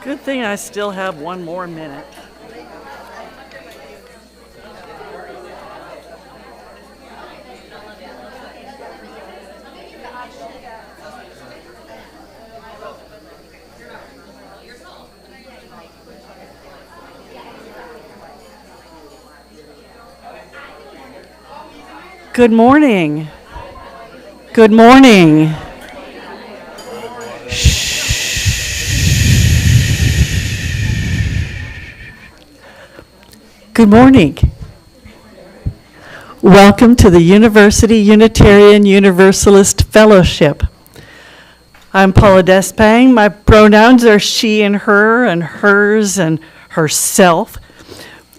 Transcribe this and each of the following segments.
Good thing I still have one more minute. Good morning. Good morning. Good morning. Welcome to the University Unitarian Universalist Fellowship. I'm Paula Despang. My pronouns are she and her and hers and herself.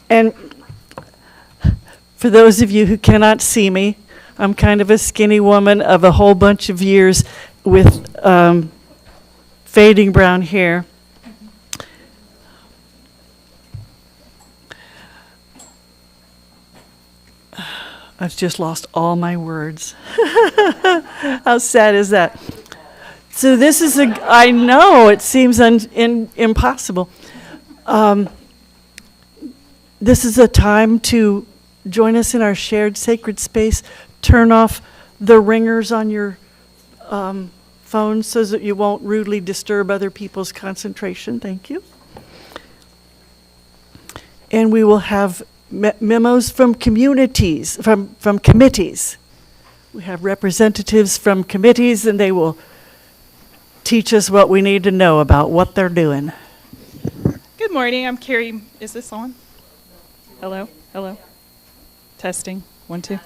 And for those of you who cannot see me, I'm kind of a skinny woman of a whole bunch of years with fading brown hair. I've just lost all my words. How sad is that? So this is I know it seems impossible. This is a time to join us in our shared sacred space. Turn off the ringers on your phone so that you won't rudely disturb other people's concentration. Thank you. And we will have memos from communities, from committees. We have representatives from committees, and they will teach us what we need to know about what they're doing. Good morning, I'm Carrie. Is this on? Hello? Hello? Testing, 1, 2.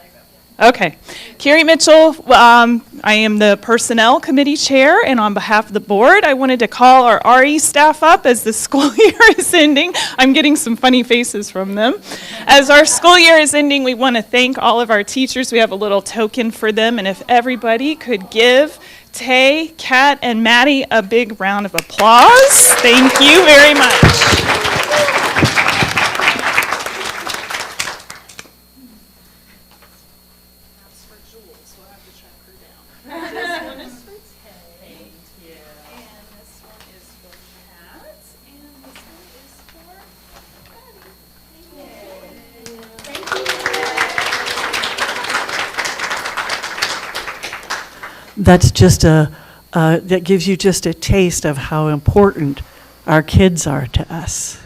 Okay. Carrie Mitchell, I am the Personnel Committee Chair, and on behalf of the board, I wanted to call our RE staff up as the school year is ending. I'm getting some funny faces from them. As our school year is ending, we want to thank all of our teachers. We have a little token for them, and if everybody could give Tay, Kat, and Maddie a big round of applause. Thank you very much. That's just that gives you just a taste of how important our kids are to us.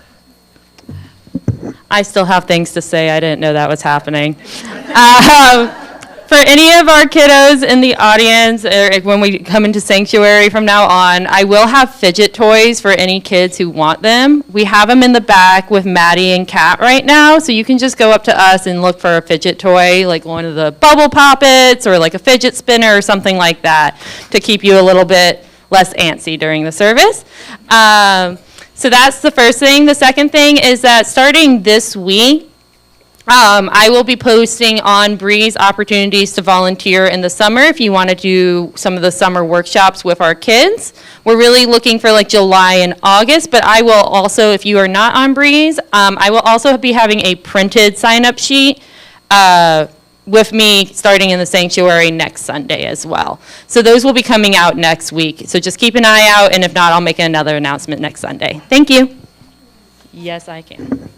I still have things to say. I didn't know that was happening. For any of our kiddos in the audience, or when we come into Sanctuary from now on, I will have fidget toys for any kids who want them. We have them in the back with Maddie and Kat right now, so you can just go up to us and look for a fidget toy, like one of the bubble poppets or like a fidget spinner or something like that, to keep you a little bit less antsy during the service. So that's the first thing. The second thing is that starting this week, I will be posting on Bree's opportunities to volunteer in the summer if you want to do some of the summer workshops with our kids. We're really looking for like July and August, but I will also, if you are not on Bree's, I will also be having a printed sign-up sheet with me starting in the sanctuary next Sunday as well. So those will be coming out next week. So just keep an eye out, and if not, I'll make another announcement next Sunday. Thank you. Yes, I can.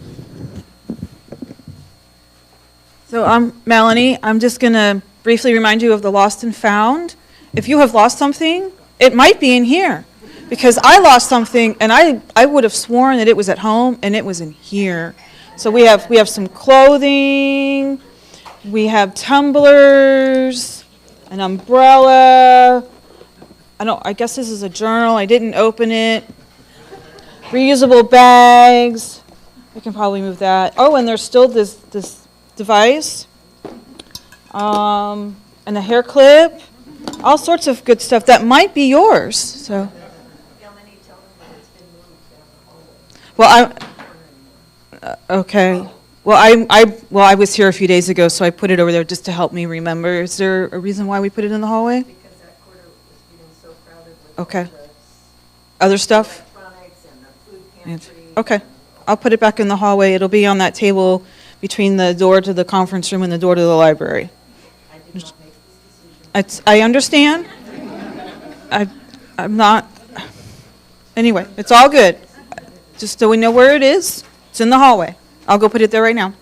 So I'm Melanie. I'm just going to briefly remind you of the lost and found. If you have lost something, it might be in here, because I lost something and I would have sworn that it was at home and it was in here. So we have some clothing, we have tumblers, an umbrella. I guess this is a journal. I didn't open it. Reusable bags. I can probably move that. Oh, and there's still this device, and a hair clip, all sorts of good stuff that might be yours. So, well, okay. Well, I was here a few days ago, so I put it over there just to help me remember. Is there a reason why we put it in the hallway? Because that quarter was getting so crowded with Okay. the Other stuff? electronics and the food pantry. Okay. I'll put it back in the hallway. It'll be on that table between the door to the conference room and the door to the library. I did not make this decision. I understand. I'm not. Anyway, it's all good. just so we know where it is. It's in the hallway. I'll go put it there right now.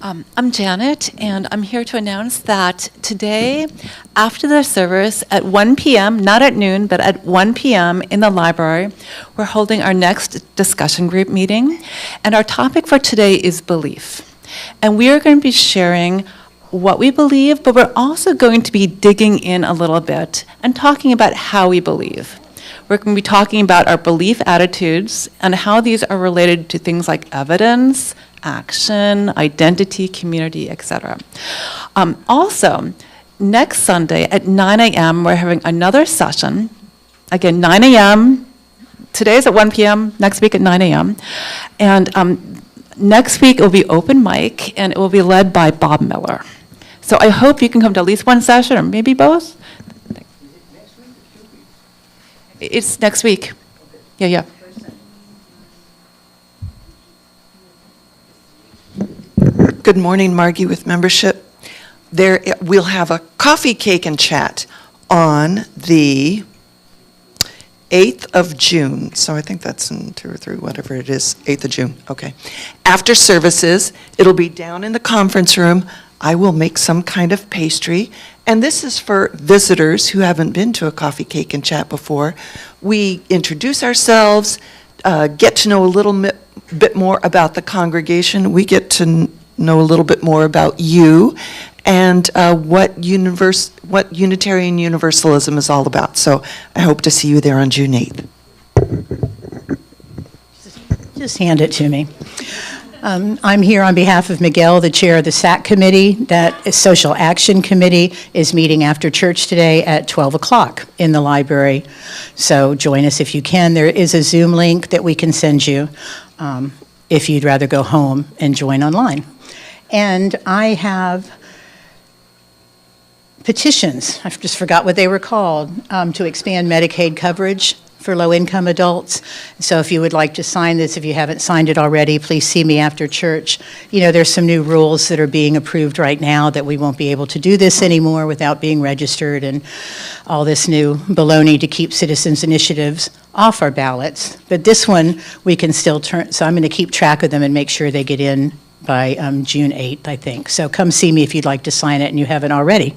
I'm Janet, and I'm here to announce that today, after the service at 1 p.m., not at noon, but at 1 p.m. in the library, we're holding our next discussion group meeting. And our topic for today is belief. And we are going to be sharing what we believe, but we're also going to be digging in a little bit and talking about how we believe. We're going to be talking about our belief attitudes and how these are related to things like evidence, action, identity, community, etc. Also, next Sunday at 9 a.m., we're having another session. Again, 9 a.m. Today is at 1 p.m., next week at 9 a.m. And next week it will be open mic, and it will be led by Bob Miller. So I hope you can come to at least one session, or maybe both. It's next week. Yeah. Good morning, Margie with membership. We'll have a coffee, cake, and chat on the 8th of June. So I think that's in 2 or 3, whatever it is, 8th of June. Okay. After services, it'll be down in the conference room. I will make some kind of pastry. And this is for visitors who haven't been to a coffee, cake, and chat before. We introduce ourselves, get to know a little bit more about the congregation. We get to know a little bit more about you and what Unitarian Universalism is all about. So I hope to see you there on June 8th. Just hand it to me. I'm here on behalf of Miguel, the chair of the SAC committee. That Social Action Committee is meeting after church today at 12 o'clock in the library. So join us if you can. There is a Zoom link that we can send you if you'd rather go home and join online. And I have petitions, I just forgot what they were called, to expand Medicaid coverage for low-income adults. So if you would like to sign this, if you haven't signed it already, please see me after church. You know, there's some new rules that are being approved right now that we won't be able to do this anymore without being registered and all this new baloney to keep citizens' initiatives off our ballots. But this one, we can still turn, so I'm going to keep track of them and make sure they get in by June 8th, I think. So come see me if you'd like to sign it and you haven't already.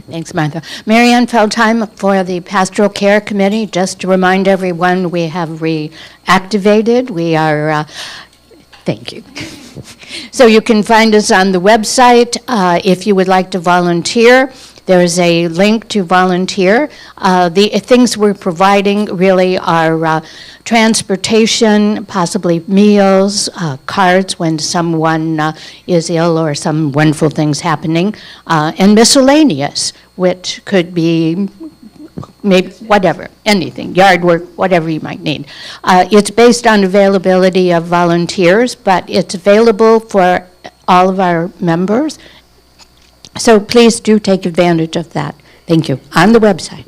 Thanks, Martha. Marianne Feldheim for the Pastoral Care Committee. Just to remind everyone, we have reactivated. We are, thank you. So you can find us on the website if you would like to volunteer. There's a link to volunteer. The things we're providing really are transportation, possibly meals, cards when someone is ill or some wonderful things happening, and miscellaneous, which could be maybe whatever, anything, yard work, whatever you might need. It's based on availability of volunteers, but it's available for all of our members. So please do take advantage of that. Thank you. On the website.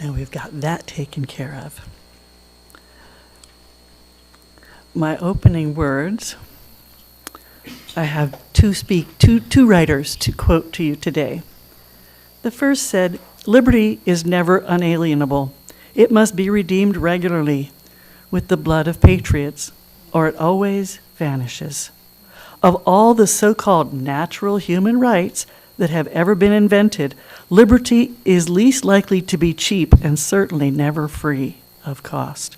Now we've got that taken care of. My opening words, I have two writers to quote to you today. The first said, "Liberty is never unalienable. It must be redeemed regularly with the blood of patriots, or it always vanishes. Of all the so-called natural human rights that have ever been invented, liberty is least likely to be cheap and certainly never free of cost."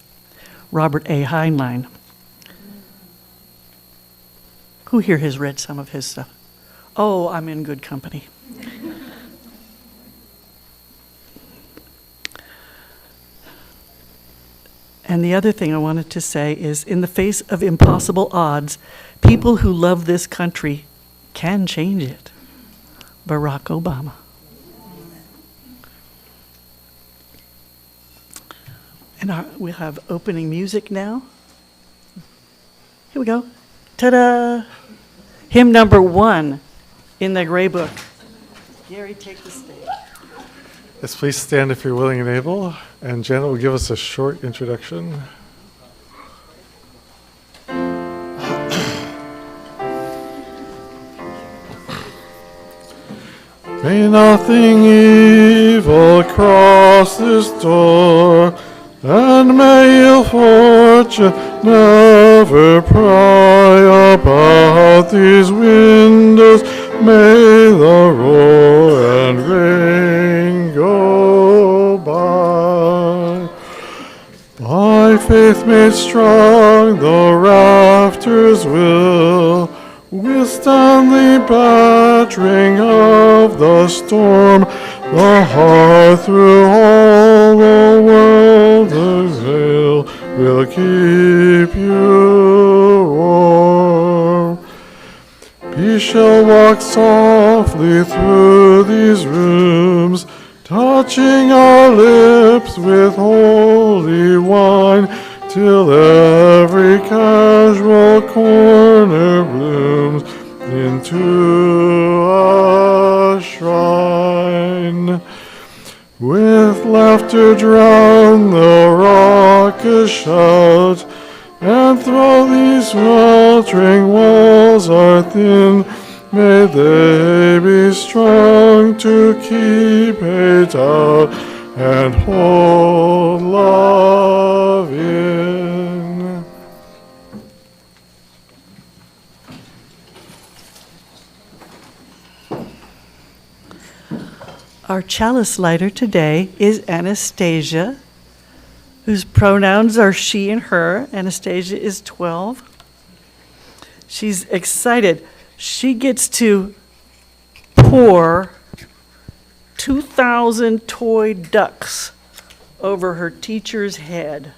Robert A. Heinlein. Who here has read some of his stuff? Oh, I'm in good company. And the other thing I wanted to say is, in the face of impossible odds, people who love this country can change it. Barack Obama. And we'll have opening music now. Here we go. Ta-da! Hymn number 1 in the Gray Book. Gary, take the stage. Yes, please stand if you're willing and able. And Janet will give us a short introduction. May nothing evil cross this door, and may ill fortune never pry about these windows. May the roar and rain go by. By faith made strong, the rafters will withstand the battering of the storm. The hearth through all the world will keep you warm. Peace shall walk softly through these rooms, touching our lips with holy wine, till every casual corner blooms into a shrine. With laughter drown the raucous shout, and though these sweltering walls are thin, may they be strong to keep hate out and hold love in. Our chalice lighter today is Anastasia, whose pronouns are she and her. Anastasia is 12. She's excited. She gets to pour 2,000 toy ducks over her teacher's head.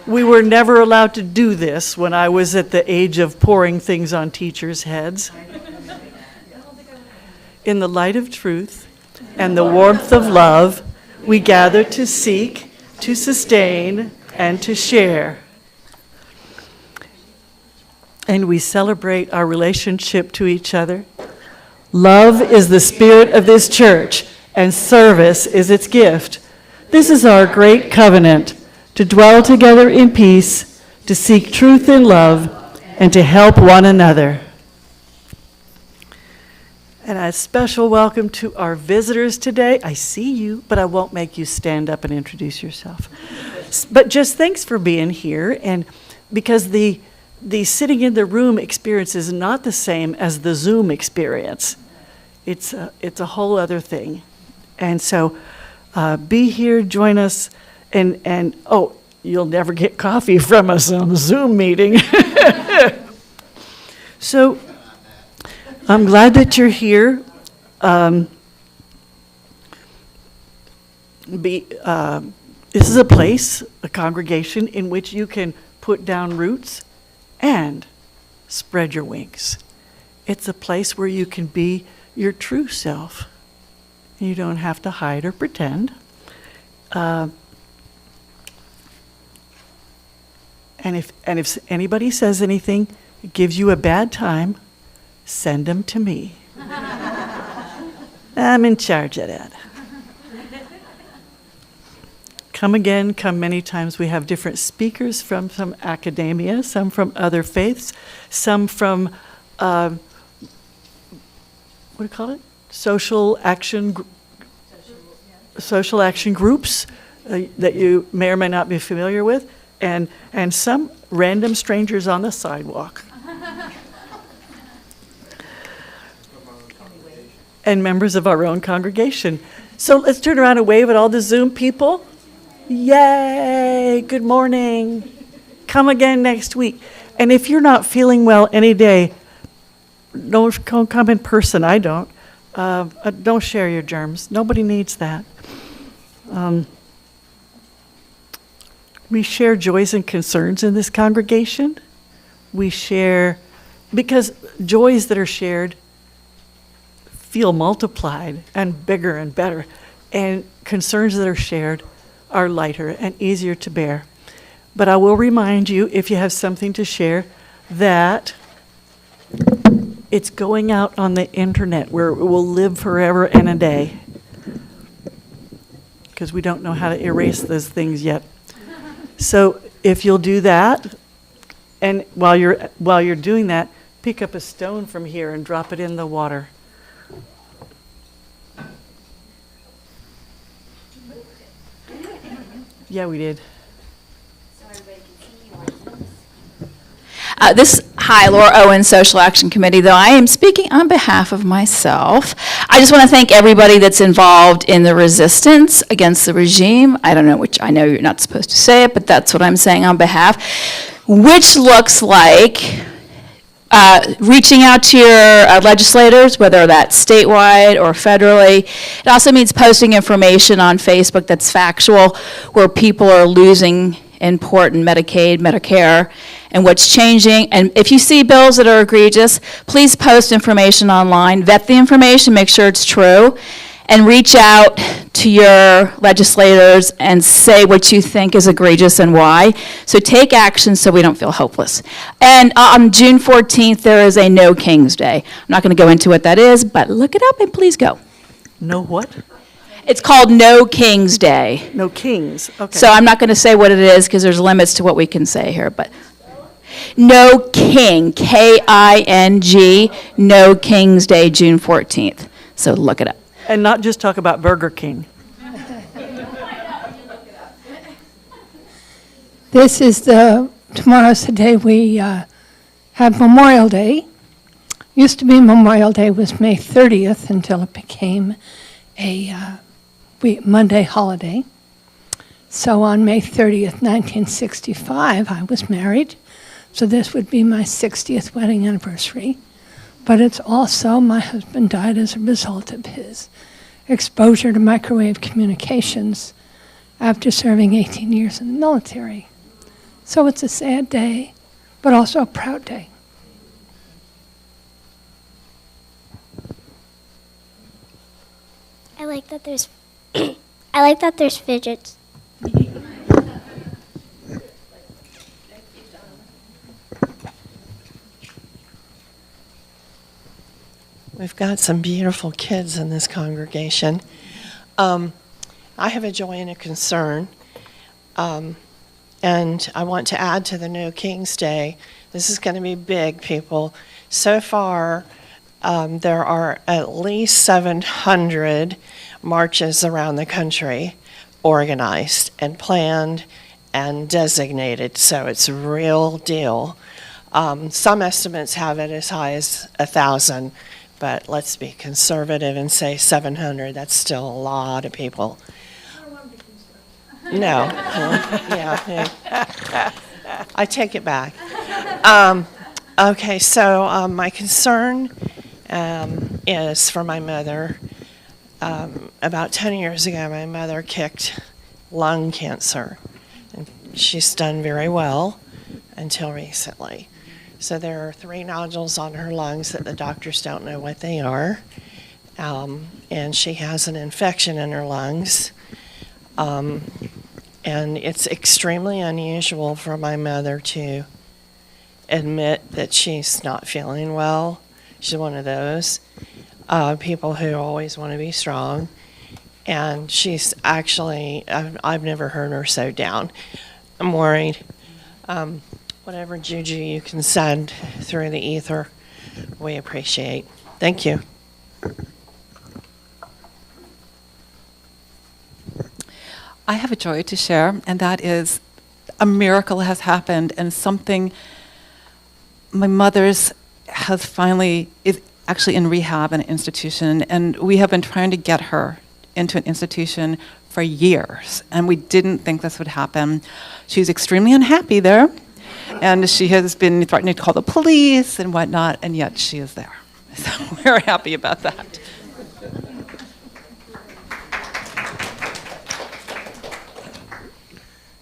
We were never allowed to do this when I was at the age of pouring things on teachers' heads. In the light of truth and the warmth of love, we gather to seek, to sustain, and to share. And we celebrate our relationship to each other. Love is the spirit of this church, and service is its gift. This is our great covenant, to dwell together in peace, to seek truth in love, and to help one another. And a special welcome to our visitors today. I see you, but I won't make you stand up and introduce yourself. But just thanks for being here, and because the sitting in the room experience is not the same as the Zoom experience. It's a whole other thing. And so be here, join us, and oh, you'll never get coffee from us on the Zoom meeting. So I'm glad that you're here. This is a place, a congregation, in which you can put down roots and spread your wings. It's a place where you can be your true self. You don't have to hide or pretend. And if anybody says anything that gives you a bad time, send them to me. I'm in charge of that. Come again, come many times. We have different speakers from some academia, some from other faiths, some from, what do you call it? Social action groups that you may or may not be familiar with, and some random strangers on the sidewalk. And members of our own congregation. So let's turn around and wave at all the Zoom people. Yay, good morning. Come again next week. And if you're not feeling well any day, don't come in person. I don't. Don't share your germs. Nobody needs that. We share joys and concerns in this congregation. We share, because joys that are shared feel multiplied and bigger and better, and concerns that are shared are lighter and easier to bear. But I will remind you, if you have something to share, that it's going out on the internet where it will live forever and a day, because we don't know how to erase those things yet. So if you'll do that, and while you're doing that, pick up a stone from here and drop it in the water. Yeah, we did. Hi, Laura Owen, Social Action Committee, though I am speaking on behalf of myself. I just want to thank everybody that's involved in the resistance against the regime. I don't know which, I know you're not supposed to say it, but that's what I'm saying on behalf, which looks like reaching out to your legislators, whether that's statewide or federally. It also means posting information on Facebook that's factual, where people are losing important Medicaid, Medicare, and what's changing. And if you see bills that are egregious, please post information online, vet the information, make sure it's true, and reach out to your legislators and say what you think is egregious and why. So take action so we don't feel hopeless. And on June 14th, there is a No Kings Day. I'm not going to go into what that is, but look it up and please go. No what? It's called No Kings Day. No kings, okay. So I'm not going to say what it is because there's limits to what we can say here, but No King, K-I-N-G, No Kings Day, June 14th. So look it up. And not just talk about Burger King. Tomorrow's the day we have Memorial Day. Used to be Memorial Day was May 30th until it became a Monday holiday. So on May 30th, 1965, I was married. So this would be my 60th wedding anniversary. But it's also, my husband died as a result of his exposure to microwave communications after serving 18 years in the military. So it's a sad day, but also a proud day. I like that there's I like that there's fidgets. We've got some beautiful kids in this congregation. I have a joy and a concern, and I want to add to the No Kings Day. This is going to be big, people. So far, there are at least 700 marches around the country organized and planned and designated, so it's a real deal. Some estimates have it as high as 1,000. But let's be conservative and say 700. That's still a lot of people. No. Yeah. I take it back. Okay, so my concern is for my mother. About 10 years ago, my mother kicked lung cancer. And she's done very well until recently. So there are 3 nodules on her lungs that the doctors don't know what they are. And she has an infection in her lungs. And it's extremely unusual for my mother to admit that she's not feeling well. She's one of those people who always want to be strong. And she's actually, I've never heard her so down. I'm worried. Whatever juju you can send through the ether, we appreciate. Thank you. I have a joy to share, and that is a miracle has happened, and something my mother's has finally, is actually in rehab in an institution, and we have been trying to get her into an institution for years, and we didn't think this would happen. She's extremely unhappy there. And she has been threatening to call the police and whatnot, and yet she is there. So we're happy about that.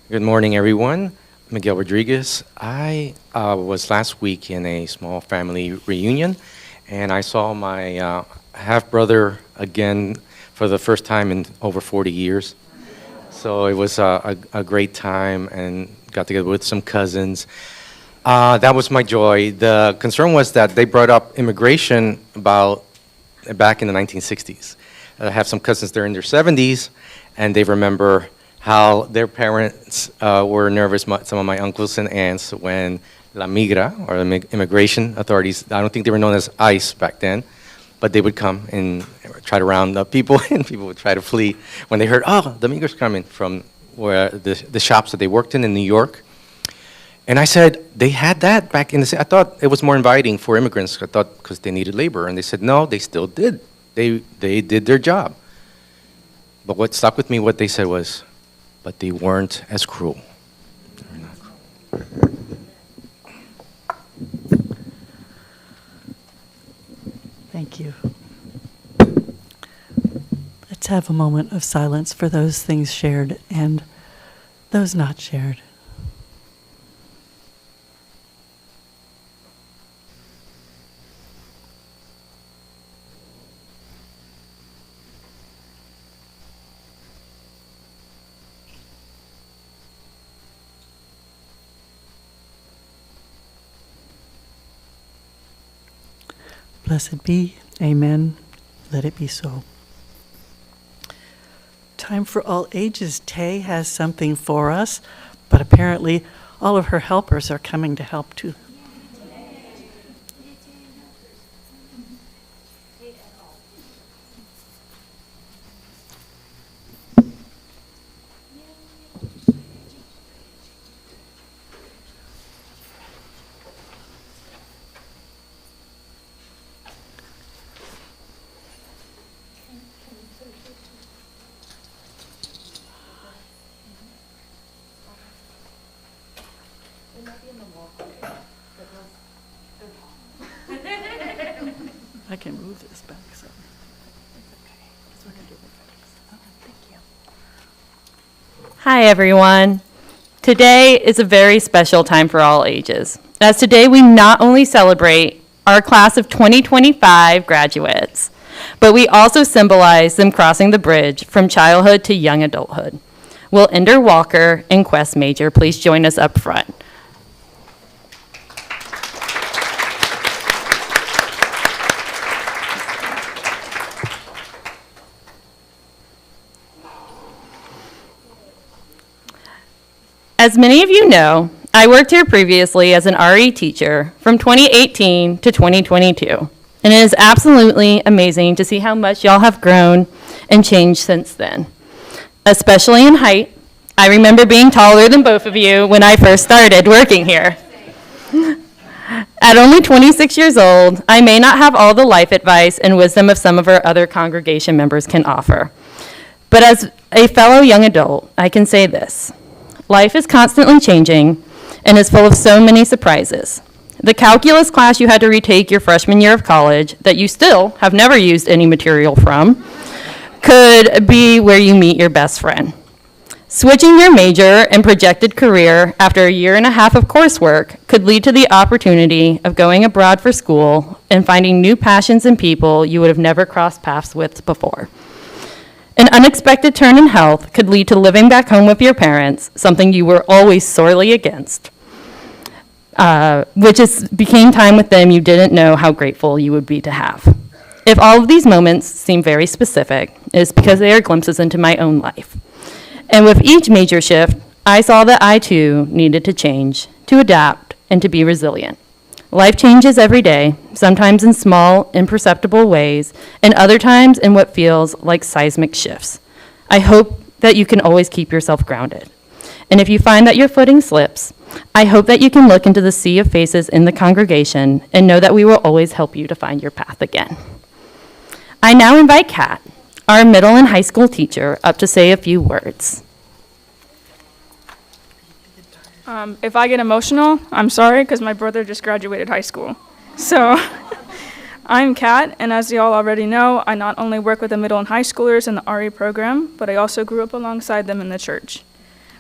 Good morning, everyone. Miguel Rodriguez. I was last week in a small family reunion, and I saw my half-brother again for the first time in over 40 years. So it was a great time, and got together with some cousins. That was my joy. The concern was that they brought up immigration back in the 1960s. I have some cousins, they're in their 70s, and they remember how their parents were nervous, some of my uncles and aunts, when La Migra, or the immigration authorities. I don't think they were known as ICE back then, but they would come and try to round up people, and people would try to flee when they heard, oh, the migrants coming from where the shops that they worked in New York. And I said, they had that back in the, I thought it was more inviting for immigrants. I thought because they needed labor. And they said, no, they still did. They did their job. But what stuck with me, what they said was, but they weren't as cruel. They were not cruel. Thank you. Let's have a moment of silence for those things shared and those not shared. Blessed be, amen, let it be so. Time for all ages. Tay has something for us, but apparently all of her helpers are coming to help too. I can move this back some. Hi, everyone. Today is a very special time for all ages, as today we not only celebrate our class of 2025 graduates, but we also symbolize them crossing the bridge from childhood to young adulthood. Will Ender Walker and Quest Major please join us up front? As many of you know, I worked here previously as an RE teacher from 2018 to 2022, and it is absolutely amazing to see how much y'all have grown and changed since then, especially in height. I remember being taller than both of you when I first started working here. At only 26 years old, I may not have all the life advice and wisdom of some of our other congregation members can offer, but as a fellow young adult, I can say this. Life is constantly changing and is full of so many surprises. The calculus class you had to retake your freshman year of college that you still have never used any material from could be where you meet your best friend. Switching your major and projected career after a year and a half of coursework could lead to the opportunity of going abroad for school and finding new passions and people you would have never crossed paths with before. An unexpected turn in health could lead to living back home with your parents, something you were always sorely against, which became time with them you didn't know how grateful you would be to have. If all of these moments seem very specific, it's because they are glimpses into my own life. And with each major shift, I saw that I too needed to change, to adapt, and to be resilient. Life changes every day, sometimes in small, imperceptible ways, and other times in what feels like seismic shifts. I hope that you can always keep yourself grounded. And if you find that your footing slips, I hope that you can look into the sea of faces in the congregation and know that we will always help you to find your path again. I now invite Kat, our middle and high school teacher, up to say a few words. If I get emotional, I'm sorry, because my brother just graduated high school. So I'm Kat, and as y'all already know, I not only work with the middle and high schoolers in the RE program, but I also grew up alongside them in the church.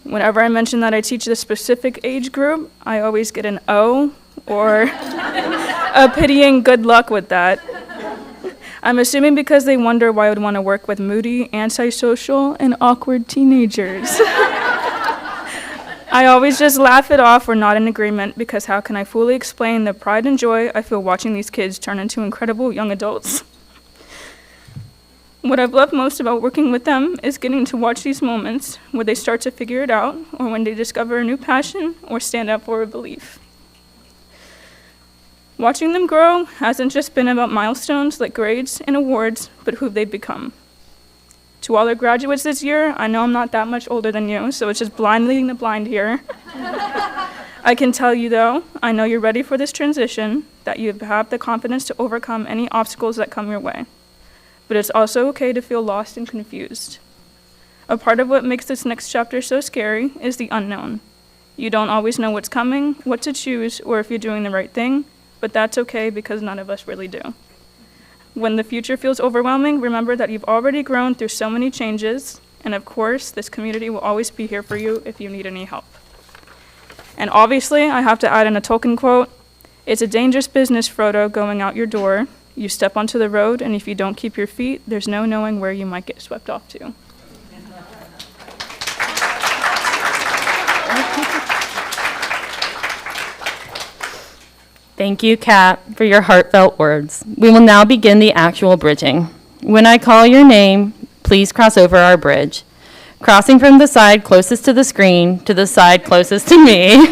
Whenever I mention that I teach this specific age group, I always get an O or a pitying good luck with that. I'm assuming because they wonder why I would want to work with moody, antisocial, and awkward teenagers. I always just laugh it off or nod in agreement because how can I fully explain the pride and joy I feel watching these kids turn into incredible young adults? What I've loved most about working with them is getting to watch these moments where they start to figure it out or when they discover a new passion or stand up for a belief. Watching them grow hasn't just been about milestones like grades and awards, but who they've become. To all the graduates this year, I know I'm not that much older than you, so it's just blind leading the blind here. I can tell you though, I know you're ready for this transition, that you have the confidence to overcome any obstacles that come your way. But it's also okay to feel lost and confused. A part of what makes this next chapter so scary is the unknown. You don't always know what's coming, what to choose, or if you're doing the right thing, but that's okay because none of us really do. When the future feels overwhelming, remember that you've already grown through so many changes, and of course, this community will always be here for you if you need any help. And obviously, I have to add in a Tolkien quote, "It's a dangerous business, Frodo, going out your door. You step onto the road, and if you don't keep your feet, there's no knowing where you might get swept off to." Thank you, Kat, for your heartfelt words. We will now begin the actual bridging. When I call your name, please cross over our bridge. Crossing from the side closest to the screen to the side closest to me.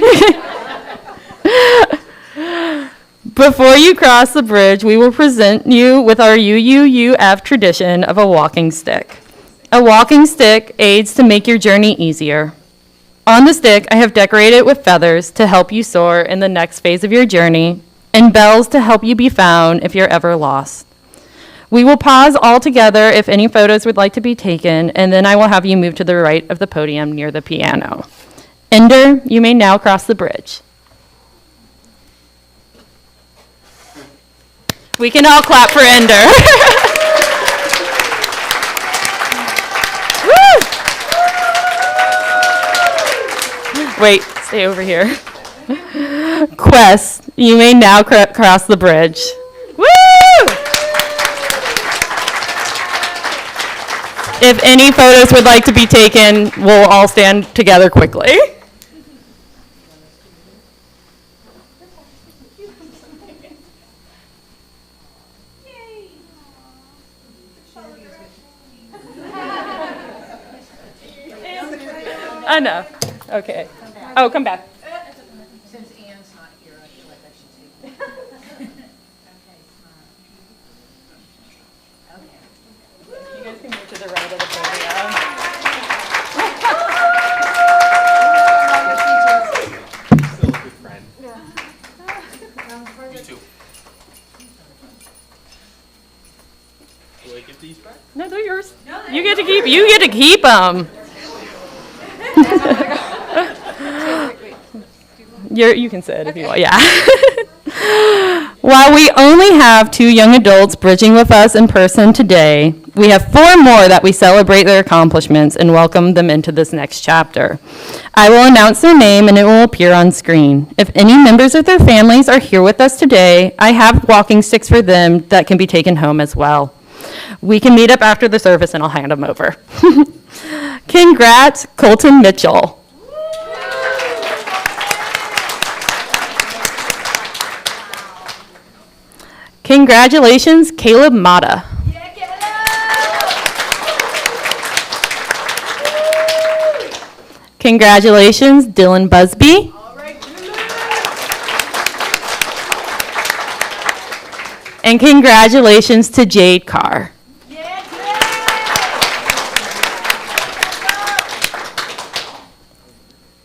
Before you cross the bridge, we will present you with our UUUF tradition of a walking stick. A walking stick aids to make your journey easier. On the stick, I have decorated with feathers to help you soar in the next phase of your journey, and bells to help you be found if you're ever lost. We will pause all together if any photos would like to be taken, and then I will have you move to the right of the podium near the piano. Ender, you may now cross the bridge. We can all clap for Ender. Wait, stay over here. Quest, you may now cross the bridge. Woo! If any photos would like to be taken, we'll all stand together quickly. Enough. Okay. Oh, come back. Since Anne's not here, I feel like I should take it. Okay. You guys can move to the right of the podium. Still a good friend. Me too. Do I get these back? No, they're yours. You get to keep them. You can sit if you want, yeah. While we only have 2 young adults bridging with us in person today, we have 4 more that we celebrate their accomplishments and welcome them into this next chapter. I will announce their name and it will appear on screen. If any members of their families are here with us today, I have walking sticks for them that can be taken home as well. We can meet up after the service and I'll hand them over. Congrats, Colton Mitchell. Congratulations, Caleb Mata. Congratulations, Dylan Busby. And congratulations to Jade Carr.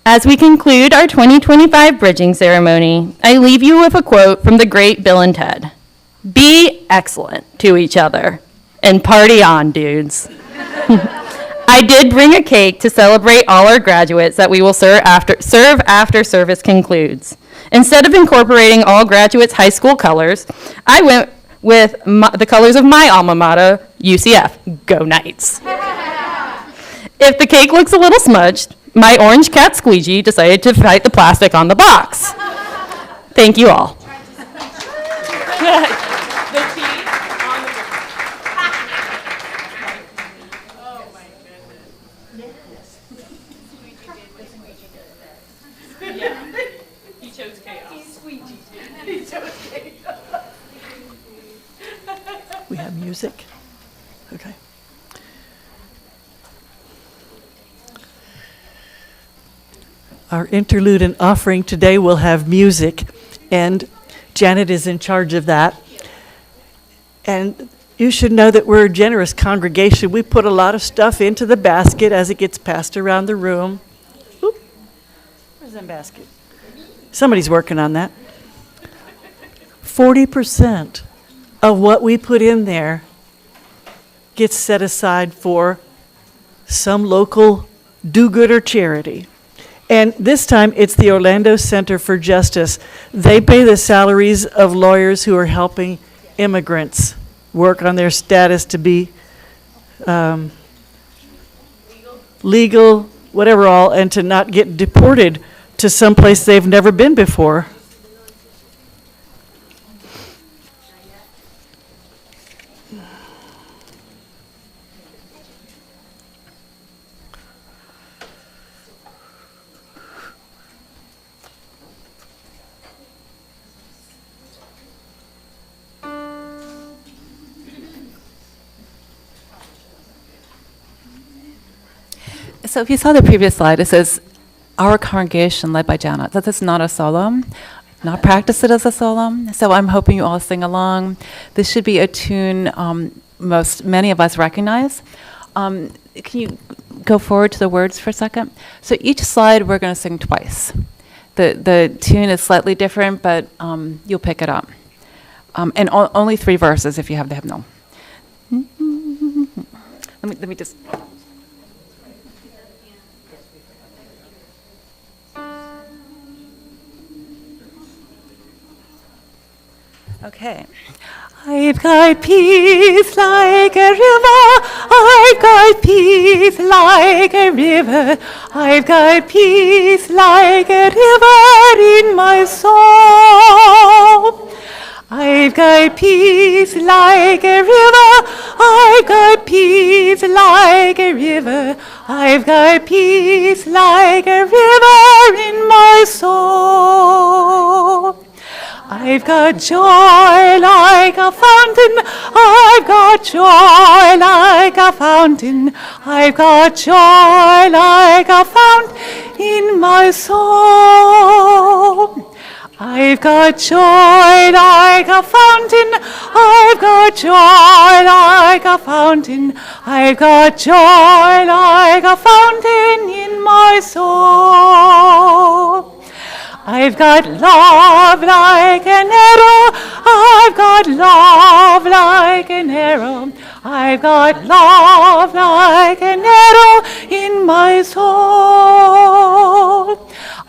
As we conclude our 2025 bridging ceremony, I leave you with a quote from the great Bill and Ted. Be excellent to each other and party on, dudes. I did bring a cake to celebrate all our graduates that we will serve after service concludes. Instead of incorporating all graduates' high school colors, I went with the colors of my alma mater, UCF. Go Knights. If the cake looks a little smudged, my orange cat Squeegee decided to fight the plastic on the box. Thank you all. He chose chaos. He squeegeed. He chose chaos. We have music. Okay. Our interlude and offering today will have music, and Janet is in charge of that. And you should know that we're a generous congregation. We put a lot of stuff into the basket as it gets passed around the room. Oop. Where's that basket? Somebody's working on that. 40% of what we put in there gets set aside for some local do-gooder charity. And this time, it's the Orlando Center for Justice. They pay the salaries of lawyers who are helping immigrants work on their status to be legal, whatever all, and to not get deported to someplace they've never been before. So if you saw the previous slide, it says, our congregation led by Janet. That is not a solo, not practice it as a solo. So I'm hoping you all sing along. This should be a tune many of us recognize. Can you go forward to the words for a second? So each slide we're going to sing twice. The tune is slightly different, but you'll pick it up. And only 3 verses if you have the hymnal. Let me just... Okay. I've got peace like a river. I've got peace like a river. I've got peace like a river in my soul. I've got peace like a river. I've got peace like a river. I've got peace like a river in my soul. I've got joy like a fountain. I've got joy like a fountain. I've got joy like a fountain in my soul. I've got joy like a fountain. I've got joy like a fountain. I've got joy like a fountain in my soul. I've got love like an arrow. I've got love like an arrow. I've got love like an arrow in my soul.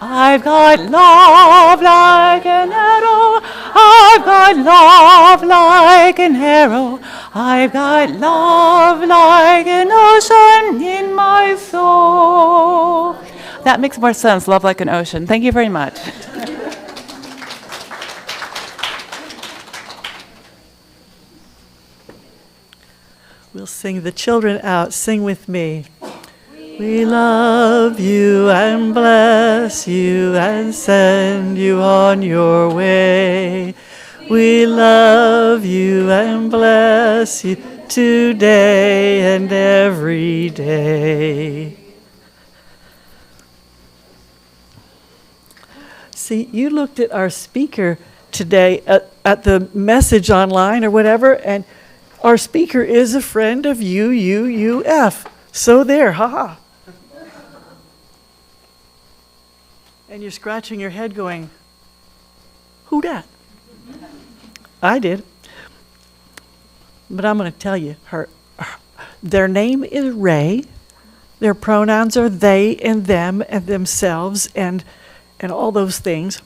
I've got love like an arrow. I've got love like an arrow. I've got love like an ocean in my soul. That makes more sense, love like an ocean. Thank you very much. We'll sing the children out. Sing with me. We love you and bless you and send you on your way. We love you and bless you today and every day. See, you looked at our speaker today at the message online or whatever, and our speaker is a friend of UUUF. So there, haha. And you're scratching your head going, who dat? I did. But I'm going to tell you, their name is Ray. Their pronouns are they and them and themselves and all those things.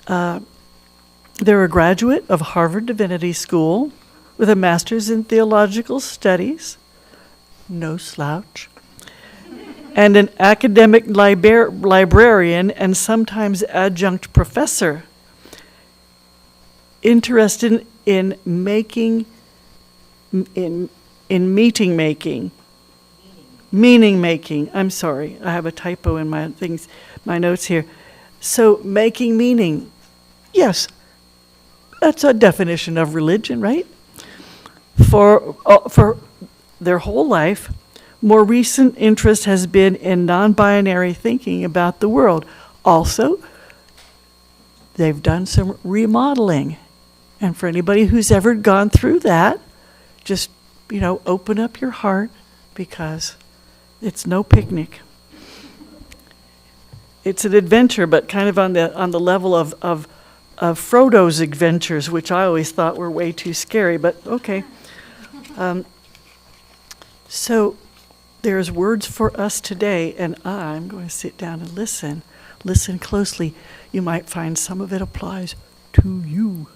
They're a graduate of Harvard Divinity School with a master's in theological studies, no slouch, and an academic librarian and sometimes adjunct professor, interested in meaning making. I'm sorry, I have a typo in my notes here. So making meaning, yes, that's a definition of religion, right? For their whole life, more recent interest has been in non-binary thinking about the world. Also, they've done some remodeling. And for anybody who's ever gone through that, just, open up your heart, because it's no picnic. It's an adventure, but kind of on the level of Frodo's adventures, which I always thought were way too scary, but okay. So there's words for us today, and I'm going to sit down and listen. Listen closely. You might find some of it applies to you.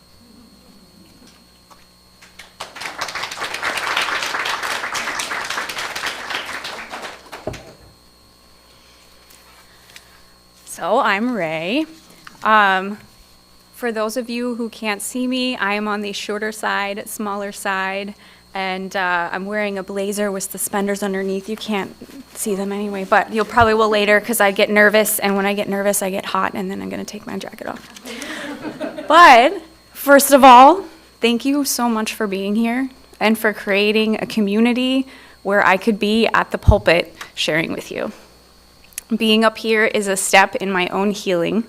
So I'm Ray. For those of you who can't see me, I am on the shorter side, smaller side, and I'm wearing a blazer with suspenders underneath. You can't see them anyway, but you'll probably will later because I get nervous, and when I get nervous, I get hot, and then I'm going to take my jacket off. But first of all, thank you so much for being here and for creating a community where I could be at the pulpit sharing with you. Being up here is a step in my own healing,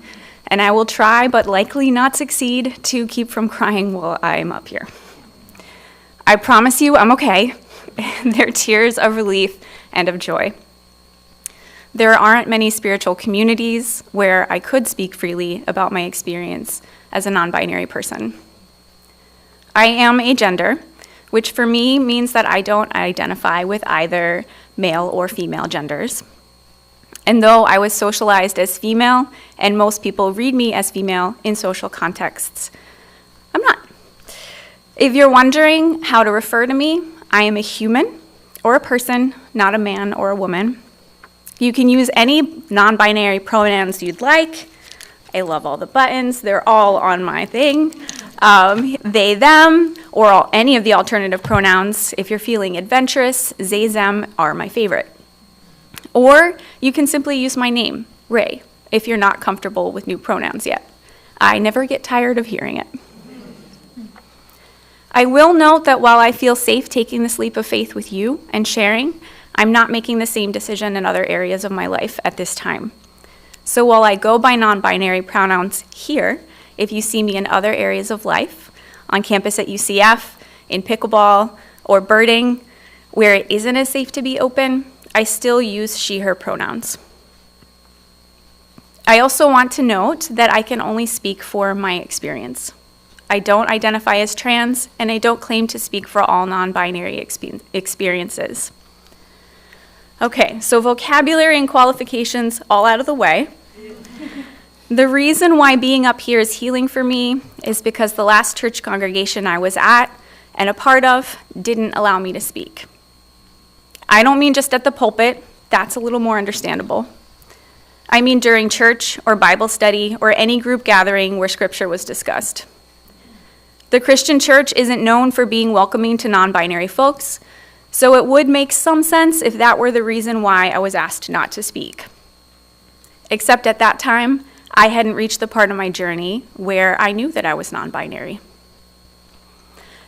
and I will try, but likely not succeed, to keep from crying while I'm up here. I promise you I'm okay. They're tears of relief and of joy. There aren't many spiritual communities where I could speak freely about my experience as a non-binary person. I am a gender, which for me means that I don't identify with either male or female genders. And though I was socialized as female, and most people read me as female in social contexts, I'm not. If you're wondering how to refer to me, I am a human or a person, not a man or a woman. You can use any non-binary pronouns you'd like. I love all the buttons. They're all on my thing. They, them, or any of the alternative pronouns. If you're feeling adventurous, they, them are my favorite. Or you can simply use my name, Ray, if you're not comfortable with new pronouns yet. I never get tired of hearing it. I will note that while I feel safe taking this leap of faith with you and sharing, I'm not making the same decision in other areas of my life at this time. So while I go by non-binary pronouns here, if you see me in other areas of life, on campus at UCF, in pickleball, or birding, where it isn't as safe to be open, I still use she, her pronouns. I also want to note that I can only speak for my experience. I don't identify as trans, and I don't claim to speak for all non-binary experiences. Okay, so vocabulary and qualifications all out of the way. The reason why being up here is healing for me is because the last church congregation I was at and a part of didn't allow me to speak. I don't mean just at the pulpit, that's a little more understandable. I mean during church or Bible study or any group gathering where scripture was discussed. The Christian church isn't known for being welcoming to non-binary folks, so it would make some sense if that were the reason why I was asked not to speak. Except at that time, I hadn't reached the part of my journey where I knew that I was non-binary.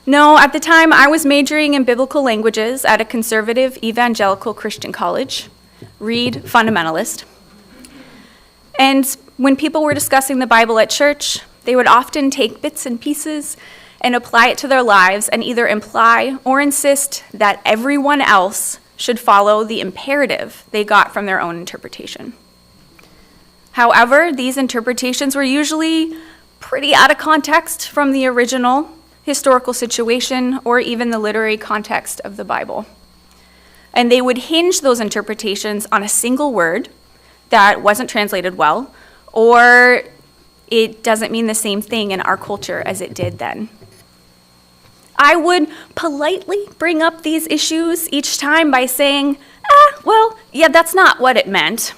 No, at the time, I was majoring in biblical languages at a conservative evangelical Christian college, read fundamentalist. And when people were discussing the Bible at church, they would often take bits and pieces and apply it to their lives and either imply or insist that everyone else should follow the imperative they got from their own interpretation. However, these interpretations were usually pretty out of context from the original historical situation or even the literary context of the Bible. And they would hinge those interpretations on a single word that wasn't translated well, or it doesn't mean the same thing in our culture as it did then. I would politely bring up these issues each time by saying, well, yeah, that's not what it meant.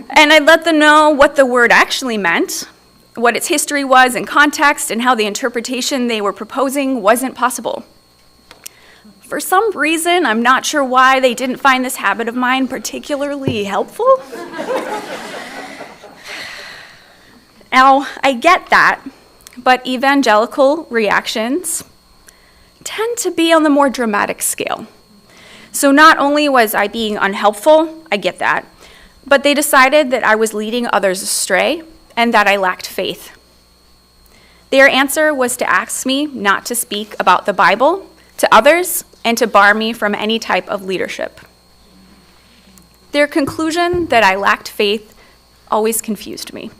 And I'd let them know what the word actually meant, what its history was in context, and how the interpretation they were proposing wasn't possible. For some reason, I'm not sure why, they didn't find this habit of mine particularly helpful. Now, I get that, but evangelical reactions tend to be on the more dramatic scale. So not only was I being unhelpful, I get that, but they decided that I was leading others astray and that I lacked faith. Their answer was to ask me not to speak about the Bible to others and to bar me from any type of leadership. Their conclusion that I lacked faith always confused me.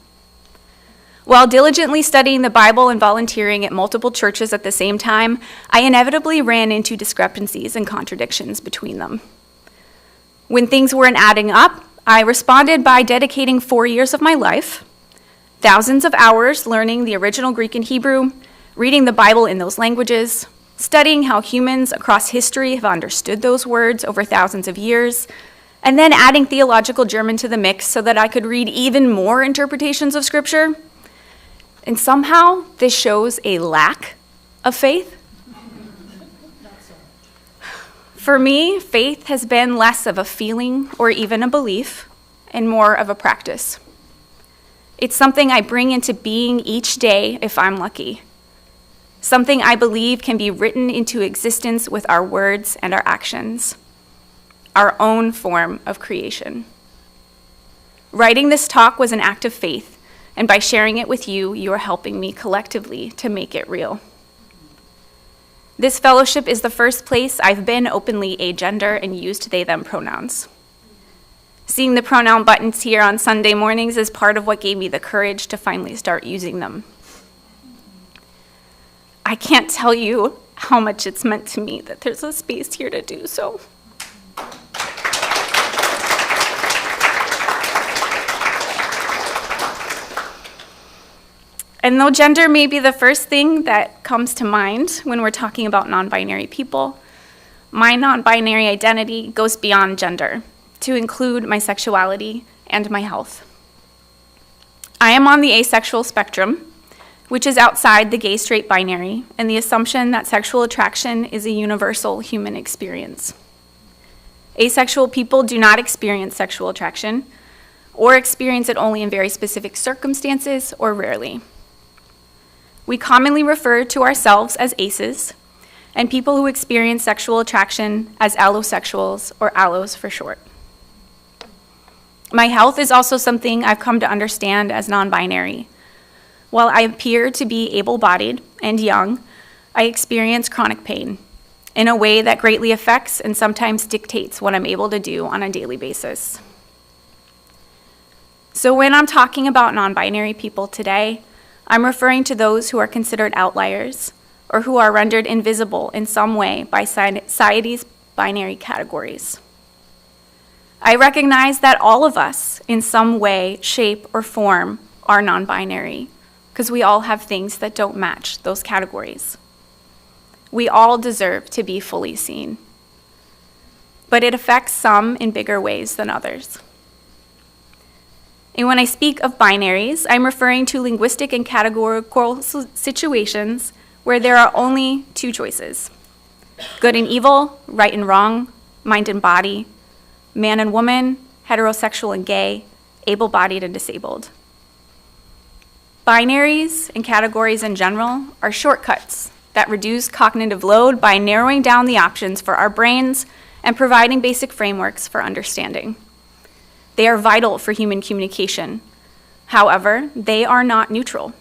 While diligently studying the Bible and volunteering at multiple churches at the same time, I inevitably ran into discrepancies and contradictions between them. When things weren't adding up, I responded by dedicating 4 years of my life, thousands of hours learning the original Greek and Hebrew, reading the Bible in those languages, studying how humans across history have understood those words over thousands of years, and then adding theological German to the mix so that I could read even more interpretations of Scripture. And somehow, this shows a lack of faith. For me, faith has been less of a feeling or even a belief, and more of a practice. It's something I bring into being each day if I'm lucky. Something I believe can be written into existence with our words and our actions. Our own form of creation. Writing this talk was an act of faith, and by sharing it with you, you are helping me collectively to make it real. This fellowship is the first place I've been openly agender and used they/them pronouns. Seeing the pronoun buttons here on Sunday mornings is part of what gave me the courage to finally start using them. I can't tell you how much it's meant to me that there's a space here to do so. And though gender may be the first thing that comes to mind when we're talking about non-binary people, my non-binary identity goes beyond gender to include my sexuality and my health. I am on the asexual spectrum, which is outside the gay-straight binary and the assumption that sexual attraction is a universal human experience. Asexual people do not experience sexual attraction or experience it only in very specific circumstances or rarely. We commonly refer to ourselves as aces, and people who experience sexual attraction as allosexuals, or allos for short. My health is also something I've come to understand as non-binary. While I appear to be able-bodied and young, I experience chronic pain in a way that greatly affects and sometimes dictates what I'm able to do on a daily basis. So when I'm talking about non-binary people today, I'm referring to those who are considered outliers or who are rendered invisible in some way by society's binary categories. I recognize that all of us, in some way, shape, or form, are non-binary, because we all have things that don't match those categories. We all deserve to be fully seen, but it affects some in bigger ways than others. And when I speak of binaries, I'm referring to linguistic and categorical situations where there are only two choices: good and evil, right and wrong, mind and body, man and woman, heterosexual and gay, able-bodied and disabled. Binaries and categories in general are shortcuts that reduce cognitive load by narrowing down the options for our brains and providing basic frameworks for understanding. They are vital for human communication. However, they are not neutral.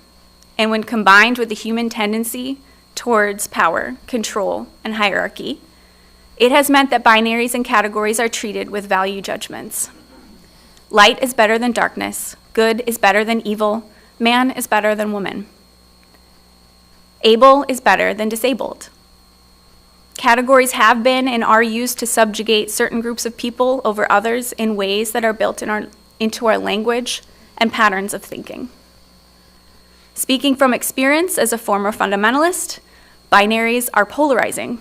And when combined with the human tendency towards power, control, and hierarchy, it has meant that binaries and categories are treated with value judgments. Light is better than darkness. Good is better than evil. Man is better than woman. Able is better than disabled. Categories have been and are used to subjugate certain groups of people over others in ways that are built into our language and patterns of thinking. Speaking from experience as a former fundamentalist, binaries are polarizing,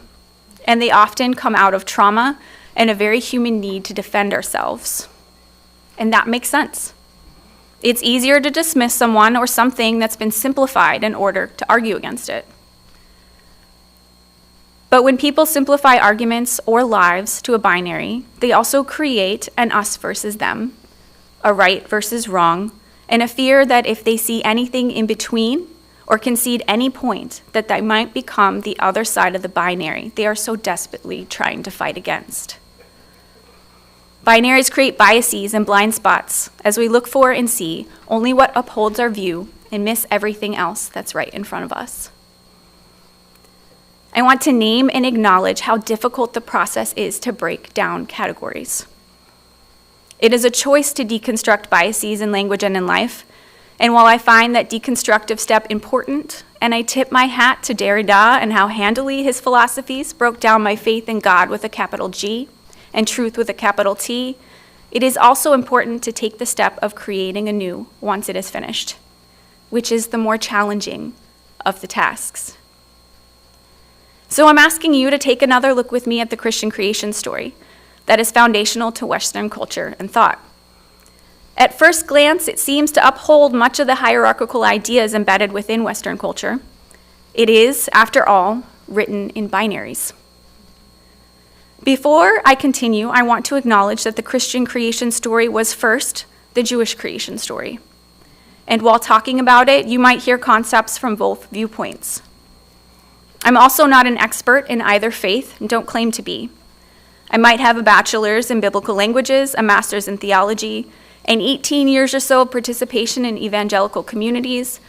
and they often come out of trauma and a very human need to defend ourselves. And that makes sense. It's easier to dismiss someone or something that's been simplified in order to argue against it. But when people simplify arguments or lives to a binary, they also create an us versus them, a right versus wrong, and a fear that if they see anything in between or concede any point, that they might become the other side of the binary they are so desperately trying to fight against. Binaries create biases and blind spots as we look for and see only what upholds our view and miss everything else that's right in front of us. I want to name and acknowledge how difficult the process is to break down categories. It is a choice to deconstruct biases in language and in life, and while I find that deconstructive step important, and I tip my hat to Derrida and how handily his philosophies broke down my faith in God with a capital G and truth with a capital T, it is also important to take the step of creating anew once it is finished, which is the more challenging of the tasks. So I'm asking you to take another look with me at the Christian creation story that is foundational to Western culture and thought. At first glance, it seems to uphold much of the hierarchical ideas embedded within Western culture. It is, after all, written in binaries. Before I continue, I want to acknowledge that the Christian creation story was first the Jewish creation story. And while talking about it, you might hear concepts from both viewpoints. I'm also not an expert in either faith and don't claim to be. I might have a bachelor's in biblical languages, a master's in theology, and 18 years or so of participation in evangelical communities,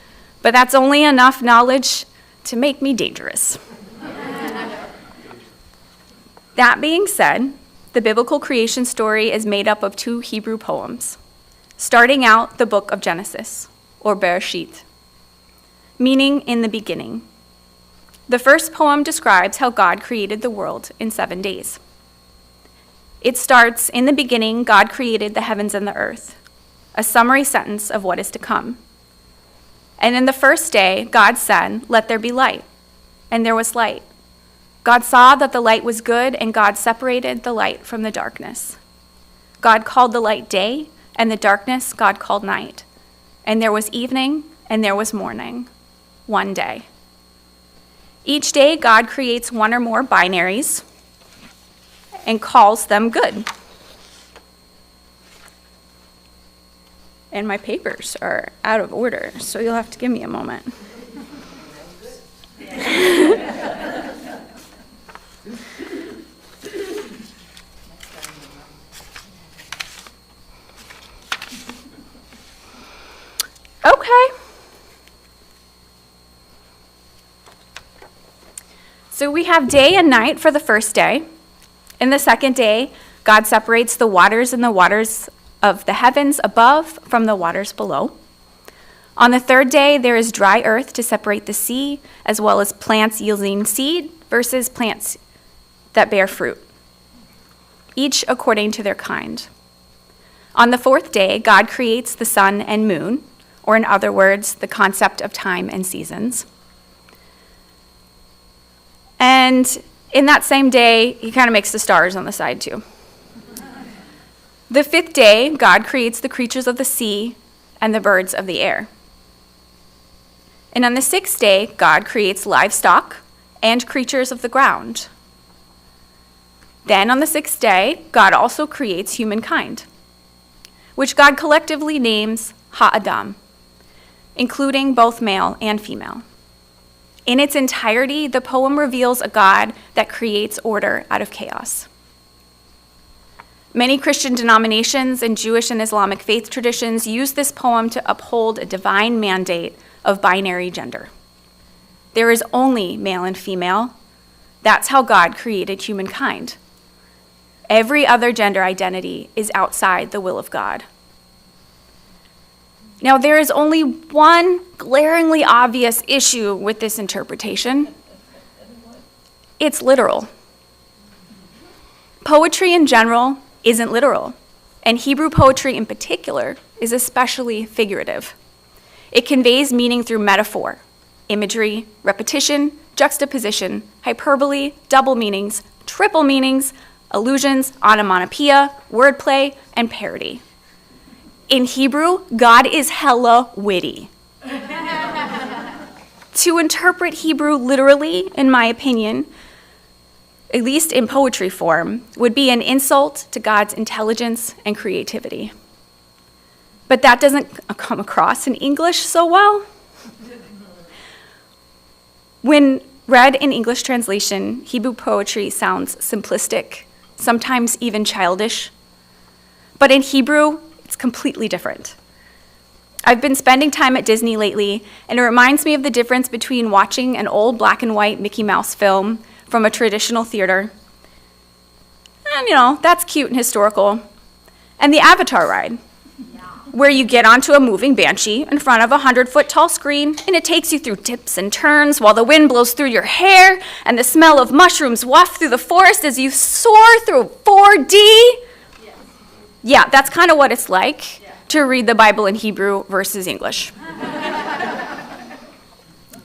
but that's only enough knowledge to make me dangerous. That being said, the biblical creation story is made up of 2 Hebrew poems, starting out the book of Genesis, or Bereshit, meaning in the beginning. The first poem describes how God created the world in 7 days. It starts, in the beginning, God created the heavens and the earth, a summary sentence of what is to come. And in the first day, God said, "Let there be light," and there was light. God saw that the light was good, and God separated the light from the darkness. God called the light day, and the darkness God called night. And there was evening, and there was morning, one day. Each day, God creates one or more binaries and calls them good. And my papers are out of order, so you'll have to give me a moment. Okay. So we have day and night for the first day. In the second day, God separates the waters and the waters of the heavens above from the waters below. On the third day, there is dry earth to separate the sea, as well as plants yielding seed versus plants that bear fruit, each according to their kind. On the fourth day, God creates the sun and moon, or in other words, the concept of time and seasons. And in that same day, he kind of makes the stars on the side too. The fifth day, God creates the creatures of the sea and the birds of the air. And on the sixth day, God creates livestock and creatures of the ground. Then on the sixth day, God also creates humankind, which God collectively names Ha-Adam, including both male and female. In its entirety, the poem reveals a God that creates order out of chaos. Many Christian denominations and Jewish and Islamic faith traditions use this poem to uphold a divine mandate of binary gender. There is only male and female. That's how God created humankind. Every other gender identity is outside the will of God. Now, there is only one glaringly obvious issue with this interpretation. It's literal. Poetry in general isn't literal, and Hebrew poetry in particular is especially figurative. It conveys meaning through metaphor, imagery, repetition, juxtaposition, hyperbole, double meanings, triple meanings, allusions, onomatopoeia, wordplay, and parody. In Hebrew, God is hella witty. To interpret Hebrew literally, in my opinion, at least in poetry form, would be an insult to God's intelligence and creativity. But that doesn't come across in English so well. When read in English translation, Hebrew poetry sounds simplistic, sometimes even childish. But in Hebrew, it's completely different. I've been spending time at Disney lately, and it reminds me of the difference between watching an old black and white Mickey Mouse film from a traditional theater, and that's cute and historical, and the Avatar ride, where you get onto a moving banshee in front of a 100-foot tall screen, and it takes you through dips and turns while the wind blows through your hair, and the smell of mushrooms waft through the forest as you soar through 4D. Yeah, that's kind of what it's like to read the Bible in Hebrew versus English.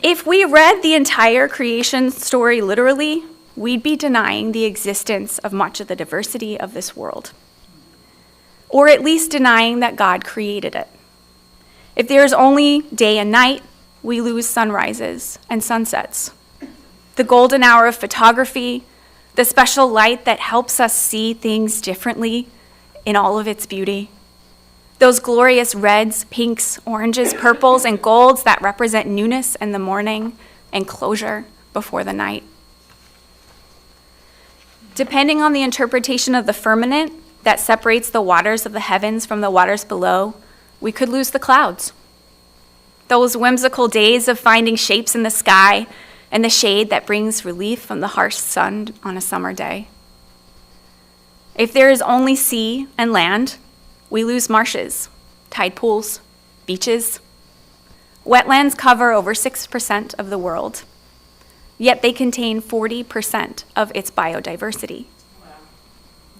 If we read the entire creation story literally, we'd be denying the existence of much of the diversity of this world, or at least denying that God created it. If there is only day and night, we lose sunrises and sunsets, the golden hour of photography, the special light that helps us see things differently in all of its beauty. Those glorious reds, pinks, oranges, purples, and golds that represent newness in the morning and closure before the night. Depending on the interpretation of the firmament that separates the waters of the heavens from the waters below, we could lose the clouds. Those whimsical days of finding shapes in the sky and the shade that brings relief from the harsh sun on a summer day. If there is only sea and land, we lose marshes, tide pools, beaches. Wetlands cover over 6% of the world, yet they contain 40% of its biodiversity.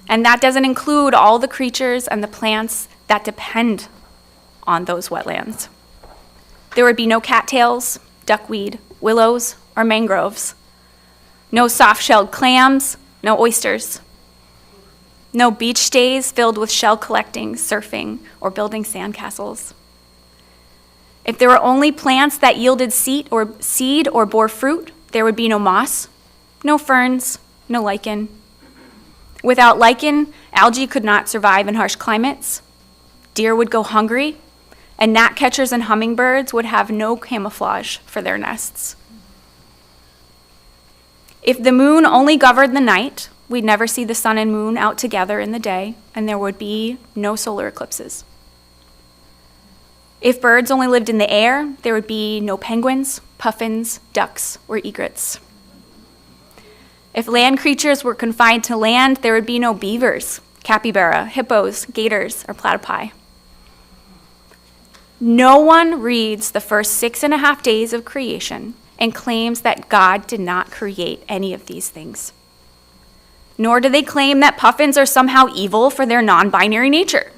And that doesn't include all the creatures and the plants that depend on those wetlands. There would be no cattails, duckweed, willows, or mangroves. No soft-shelled clams, no oysters. No beach days filled with shell collecting, surfing, or building sandcastles. If there were only plants that yielded seed or bore fruit, there would be no moss, no ferns, no lichen. Without lichen, algae could not survive in harsh climates. Deer would go hungry, and gnatcatchers and hummingbirds would have no camouflage for their nests. If the moon only governed the night, we'd never see the sun and moon out together in the day, and there would be no solar eclipses. If birds only lived in the air, there would be no penguins, puffins, ducks, or egrets. If land creatures were confined to land, there would be no beavers, capybara, hippos, gators, or platypi. No one reads the first 6.5 days of creation and claims that God did not create any of these things. Nor do they claim that puffins are somehow evil for their non-binary nature.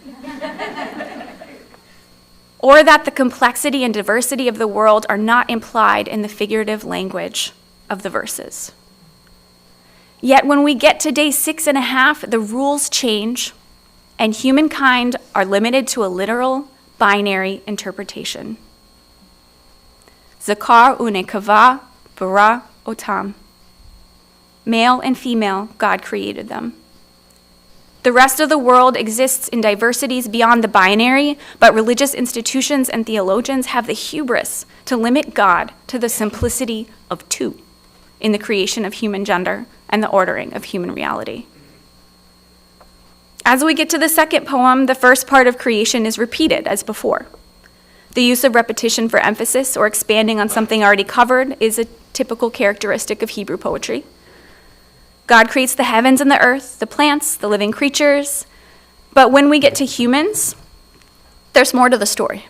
Or that the complexity and diversity of the world are not implied in the figurative language of the verses. Yet when we get to day 6.5, the rules change, and humankind are limited to a literal, binary interpretation. Zakar unekava bara otam. Male and female, God created them. The rest of the world exists in diversities beyond the binary, but religious institutions and theologians have the hubris to limit God to the simplicity of two in the creation of human gender and the ordering of human reality. As we get to the second poem, the first part of creation is repeated as before. The use of repetition for emphasis or expanding on something already covered is a typical characteristic of Hebrew poetry. God creates the heavens and the earth, the plants, the living creatures. But when we get to humans, there's more to the story.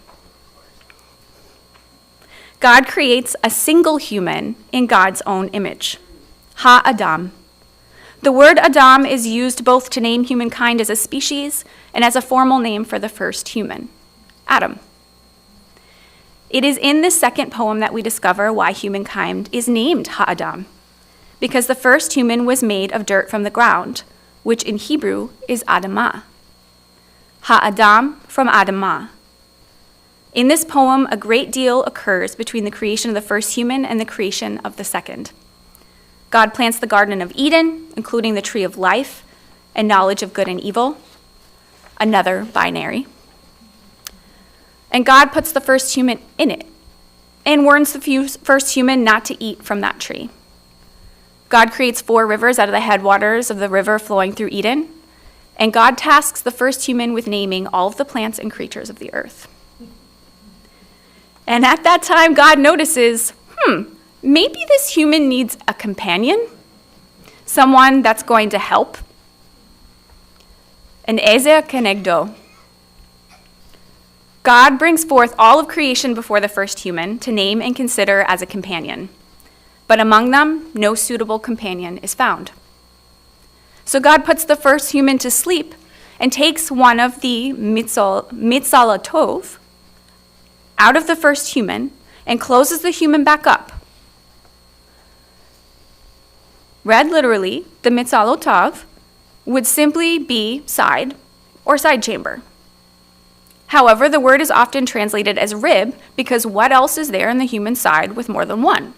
God creates a single human in God's own image, Ha-Adam. The word Adam is used both to name humankind as a species and as a formal name for the first human, Adam. It is in this second poem that we discover why humankind is named Ha-Adam, because the first human was made of dirt from the ground, which in Hebrew is Adamah. Ha-Adam from Adamah. In this poem, a great deal occurs between the creation of the first human and the creation of the second. God plants the Garden of Eden, including the tree of life and knowledge of good and evil, another binary. And God puts the first human in it and warns the first human not to eat from that tree. God creates 4 rivers out of the headwaters of the river flowing through Eden, and God tasks the first human with naming all of the plants and creatures of the earth. And at that time, God notices, maybe this human needs a companion, someone that's going to help. An ezer kenegdo. God brings forth all of creation before the first human to name and consider as a companion. But among them, no suitable companion is found. So God puts the first human to sleep and takes one of the mitzalatov out of the first human and closes the human back up. Read literally, the mitzalotov would simply be side or side chamber. However, the word is often translated as rib because what else is there in the human side with more than one?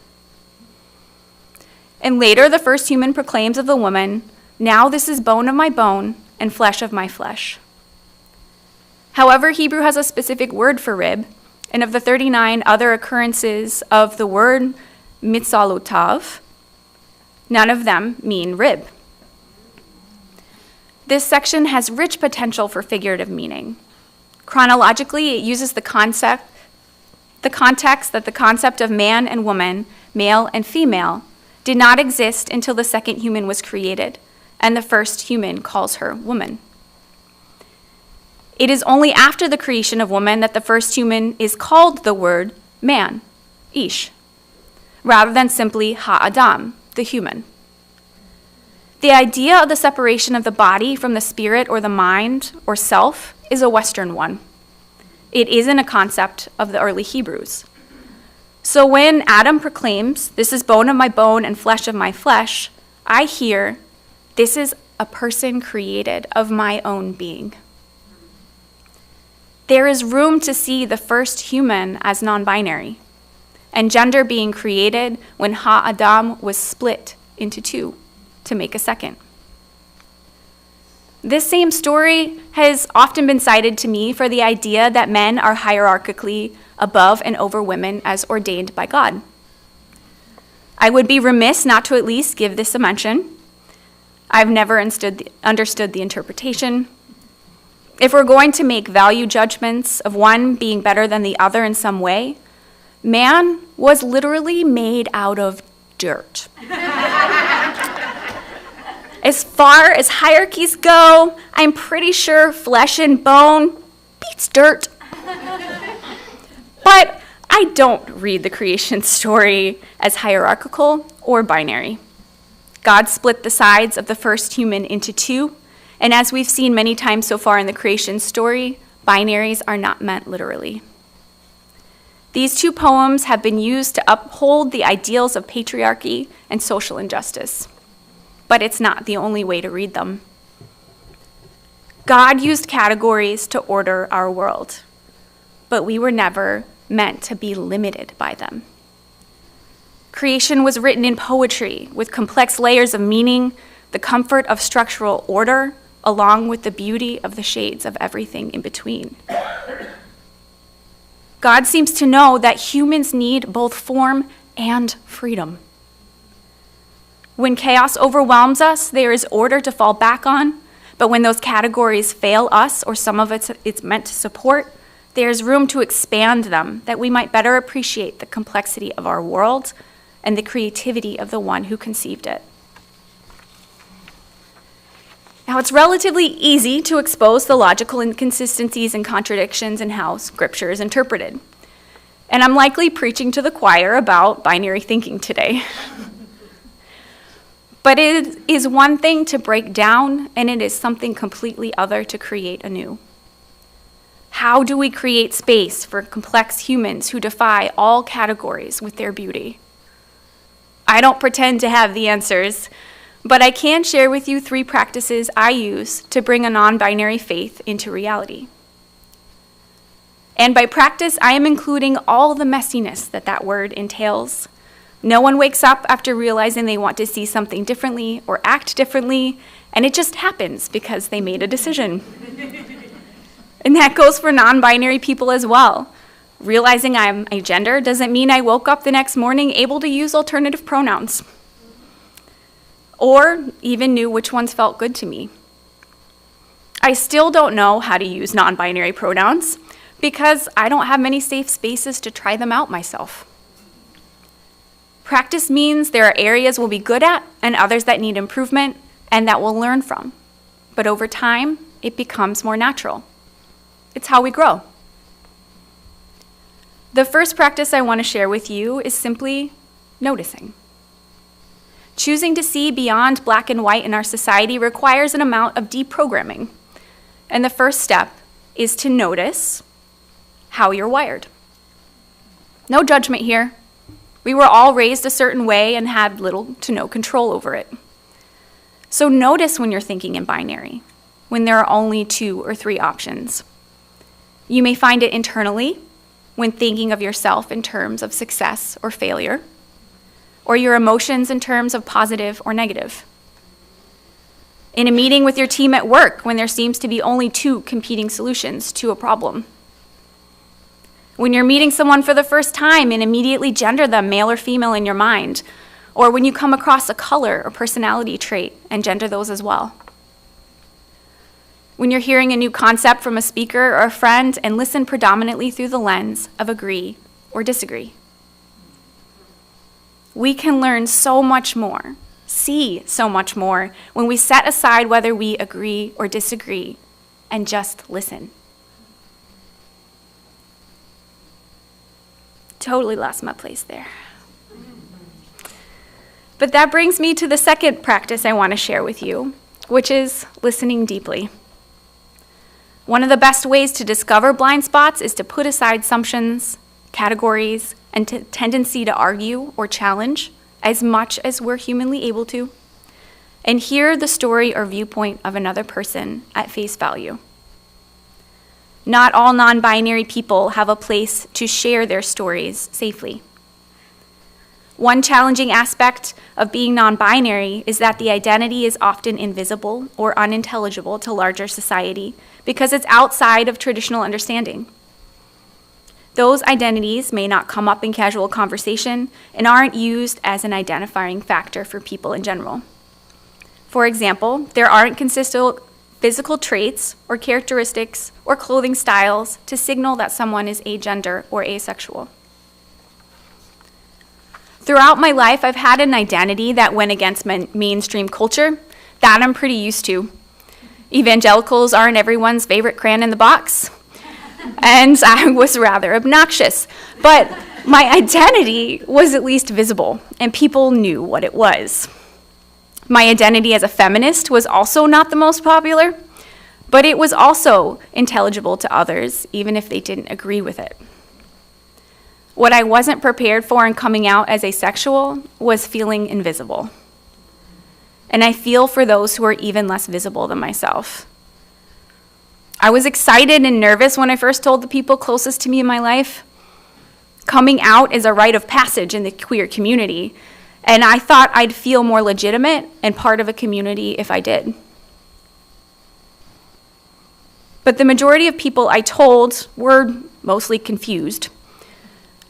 And later, the first human proclaims of the woman, "Now this is bone of my bone and flesh of my flesh." However, Hebrew has a specific word for rib, and of the 39 other occurrences of the word mitzalotav, none of them mean rib. This section has rich potential for figurative meaning. Chronologically, it uses the context that the concept of man and woman, male and female, did not exist until the second human was created, and the first human calls her woman. It is only after the creation of woman that the first human is called the word man, ish, rather than simply ha'adam, the human. The idea of the separation of the body from the spirit or the mind or self is a Western one. It isn't a concept of the early Hebrews. So when Adam proclaims, "This is bone of my bone and flesh of my flesh," I hear, "This is a person created of my own being." There is room to see the first human as non-binary, and gender being created when Ha-Adam was split into two to make a second. This same story has often been cited to me for the idea that men are hierarchically above and over women as ordained by God. I would be remiss not to at least give this a mention. I've never understood the interpretation. If we're going to make value judgments of one being better than the other in some way, man was literally made out of dirt. As far as hierarchies go, I'm pretty sure flesh and bone beats dirt. But I don't read the creation story as hierarchical or binary. God split the sides of the first human into two, and as we've seen many times so far in the creation story, binaries are not meant literally. These two poems have been used to uphold the ideals of patriarchy and social injustice, but it's not the only way to read them. God used categories to order our world, but we were never meant to be limited by them. Creation was written in poetry with complex layers of meaning, the comfort of structural order, along with the beauty of the shades of everything in between. God seems to know that humans need both form and freedom. When chaos overwhelms us, there is order to fall back on, but when those categories fail us or some of it's meant to support, there's room to expand them that we might better appreciate the complexity of our world and the creativity of the one who conceived it. Now, it's relatively easy to expose the logical inconsistencies and contradictions in how Scripture is interpreted. And I'm likely preaching to the choir about binary thinking today. But it is one thing to break down, and it is something completely other to create anew. How do we create space for complex humans who defy all categories with their beauty? I don't pretend to have the answers, but I can share with you 3 practices I use to bring a non-binary faith into reality. And by practice, I am including all the messiness that word entails. No one wakes up after realizing they want to see something differently or act differently, and it just happens because they made a decision. And that goes for non-binary people as well. Realizing I'm a gender doesn't mean I woke up the next morning able to use alternative pronouns, or even knew which ones felt good to me. I still don't know how to use non-binary pronouns because I don't have many safe spaces to try them out myself. Practice means there are areas we'll be good at and others that need improvement and that we'll learn from. But over time, it becomes more natural. It's how we grow. The first practice I want to share with you is simply noticing. Choosing to see beyond black and white in our society requires an amount of deprogramming. And the first step is to notice how you're wired. No judgment here. We were all raised a certain way and had little to no control over it. So notice when you're thinking in binary, when there are only 2 or 3 options. You may find it internally when thinking of yourself in terms of success or failure, or your emotions in terms of positive or negative. In a meeting with your team at work when there seems to be only 2 competing solutions to a problem. When you're meeting someone for the first time and immediately gender them male or female in your mind, or when you come across a color or personality trait and gender those as well. When you're hearing a new concept from a speaker or a friend and listen predominantly through the lens of agree or disagree. We can learn so much more, see so much more when we set aside whether we agree or disagree and just listen. Totally lost my place there. But that brings me to the second practice I want to share with you, which is listening deeply. One of the best ways to discover blind spots is to put aside assumptions, categories, and tendency to argue or challenge as much as we're humanly able to, and hear the story or viewpoint of another person at face value. Not all non-binary people have a place to share their stories safely. One challenging aspect of being non-binary is that the identity is often invisible or unintelligible to larger society because it's outside of traditional understanding. Those identities may not come up in casual conversation and aren't used as an identifying factor for people in general. For example, there aren't consistent physical traits or characteristics or clothing styles to signal that someone is agender or asexual. Throughout my life, I've had an identity that went against mainstream culture. That I'm pretty used to. Evangelicals aren't everyone's favorite crayon in the box. And I was rather obnoxious. But my identity was at least visible, and people knew what it was. My identity as a feminist was also not the most popular, but it was also intelligible to others, even if they didn't agree with it. What I wasn't prepared for in coming out as asexual was feeling invisible. And I feel for those who are even less visible than myself. I was excited and nervous when I first told the people closest to me in my life. Coming out is a rite of passage in the queer community, and I thought I'd feel more legitimate and part of a community if I did. But the majority of people I told were mostly confused.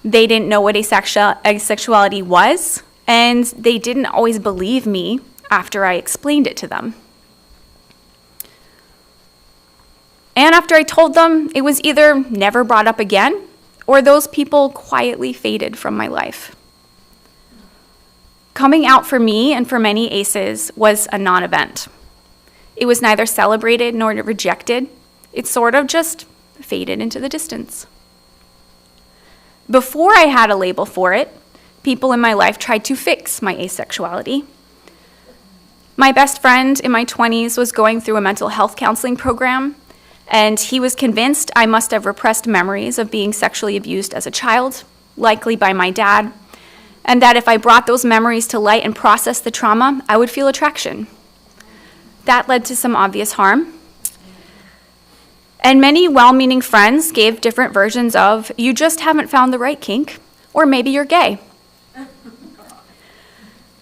They didn't know what asexuality was, and they didn't always believe me after I explained it to them. And after I told them, it was either never brought up again, or those people quietly faded from my life. Coming out for me and for many aces was a non-event. It was neither celebrated nor rejected. It sort of just faded into the distance. Before I had a label for it, people in my life tried to fix my asexuality. My best friend in my 20s was going through a mental health counseling program, and he was convinced I must have repressed memories of being sexually abused as a child, likely by my dad, and that if I brought those memories to light and processed the trauma, I would feel attraction. That led to some obvious harm. And many well-meaning friends gave different versions of, you just haven't found the right kink, or maybe you're gay.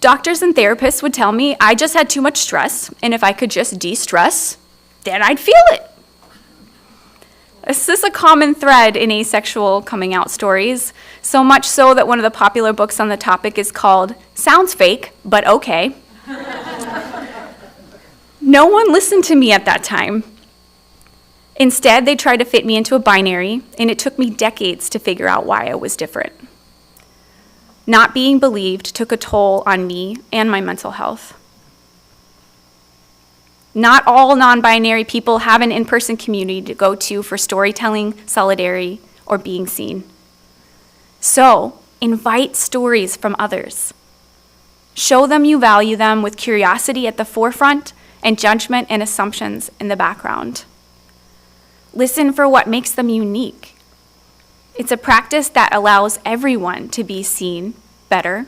Doctors and therapists would tell me I just had too much stress, and if I could just de-stress, then I'd feel it. This is a common thread in asexual coming out stories, so much so that one of the popular books on the topic is called Sounds Fake, But Okay. No one listened to me at that time. Instead, they tried to fit me into a binary, and it took me decades to figure out why I was different. Not being believed took a toll on me and my mental health. Not all non-binary people have an in-person community to go to for storytelling, solidarity, or being seen. So, invite stories from others. Show them you value them with curiosity at the forefront and judgment and assumptions in the background. Listen for what makes them unique. It's a practice that allows everyone to be seen better,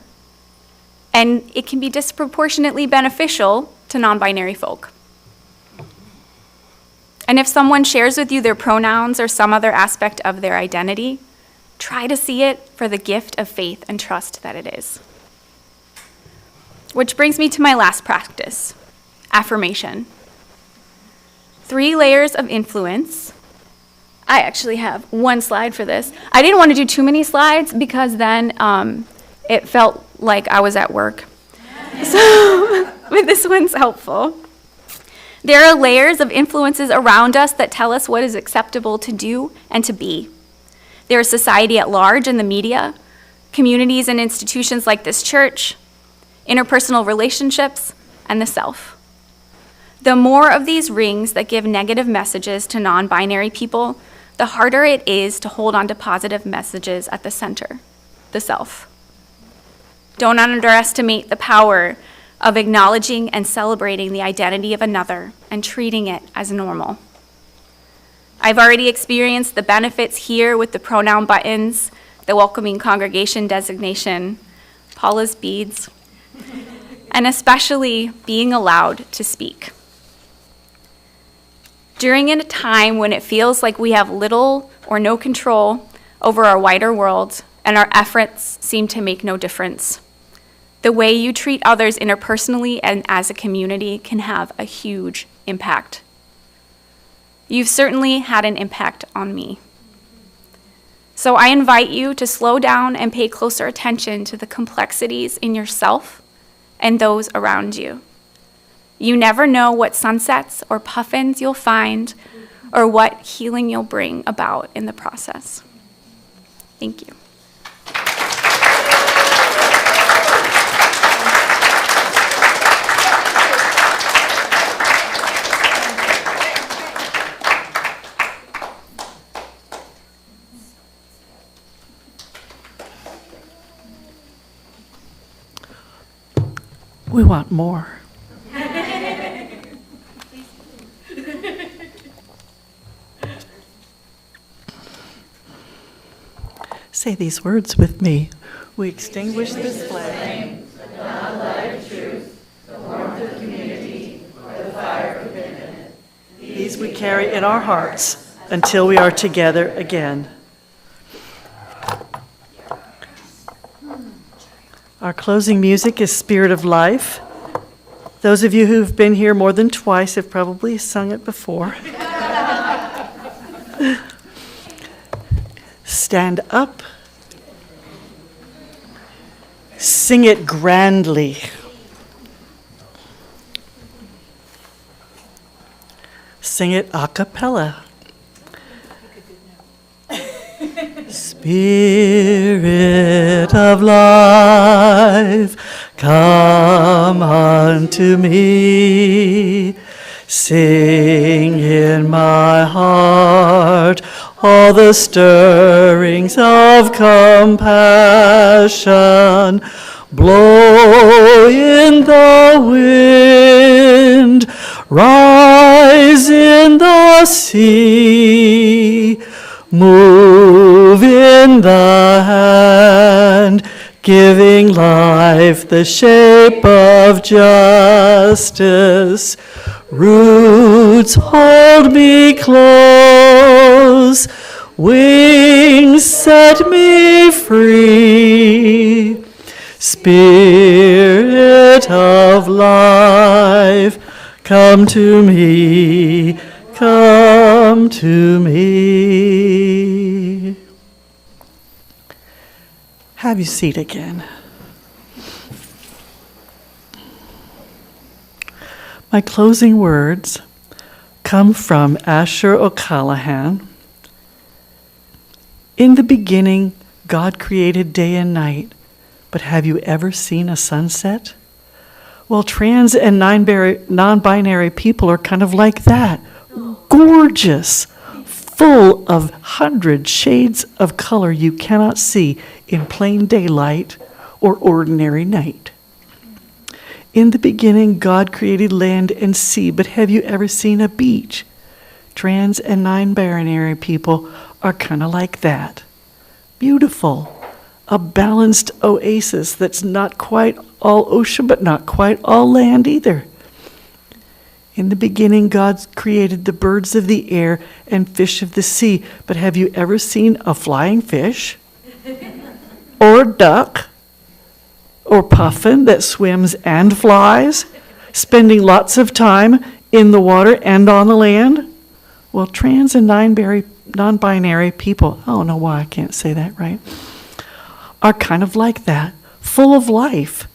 and it can be disproportionately beneficial to non-binary folk. And if someone shares with you their pronouns or some other aspect of their identity, try to see it for the gift of faith and trust that it is. Which brings me to my last practice, affirmation. 3 layers of influence. I actually have one slide for this. I didn't want to do too many slides because then it felt like I was at work. So, but this one's helpful. There are layers of influences around us that tell us what is acceptable to do and to be. There is society at large and the media, communities and institutions like this church, interpersonal relationships, and the self. The more of these rings that give negative messages to non-binary people, the harder it is to hold on to positive messages at the center, the self. Don't underestimate the power of acknowledging and celebrating the identity of another and treating it as normal. I've already experienced the benefits here with the pronoun buttons, the welcoming congregation designation, Paula's beads, and especially being allowed to speak. During a time when it feels like we have little or no control over our wider world and our efforts seem to make no difference, the way you treat others interpersonally and as a community can have a huge impact. You've certainly had an impact on me. So I invite you to slow down and pay closer attention to the complexities in yourself and those around you. You never know what sunsets or puffins you'll find or what healing you'll bring about in the process. Thank you. We want more. Say these words with me. We extinguish this flame. These we carry in our hearts until we are together again. Our closing music is Spirit of Life. Those of you who've been here more than twice have probably sung it before. Stand up. Sing it grandly. Sing it a cappella. Spirit of life, come unto me. Sing in my heart all the stirrings of compassion. Blow in the wind, rise in the sea. Move in the hand, giving life the shape of justice. Roots hold me close, wings set me free. Spirit of life, come to me, come to me. Have your seat again. My closing words come from Asher O'Callahan. In the beginning, God created day and night, but have you ever seen a sunset? Well, trans and non-binary people are kind of like that. Gorgeous, full of 100 shades of color you cannot see in plain daylight or ordinary night. In the beginning, God created land and sea, but have you ever seen a beach? Trans and non-binary people are kind of like that. Beautiful, a balanced oasis that's not quite all ocean, but not quite all land either. In the beginning, God created the birds of the air and fish of the sea, but have you ever seen a flying fish? Or a duck? Or puffin that swims and flies, spending lots of time in the water and on the land? Well, trans and non-binary people, I don't know why I can't say that right, are kind of like that, full of life,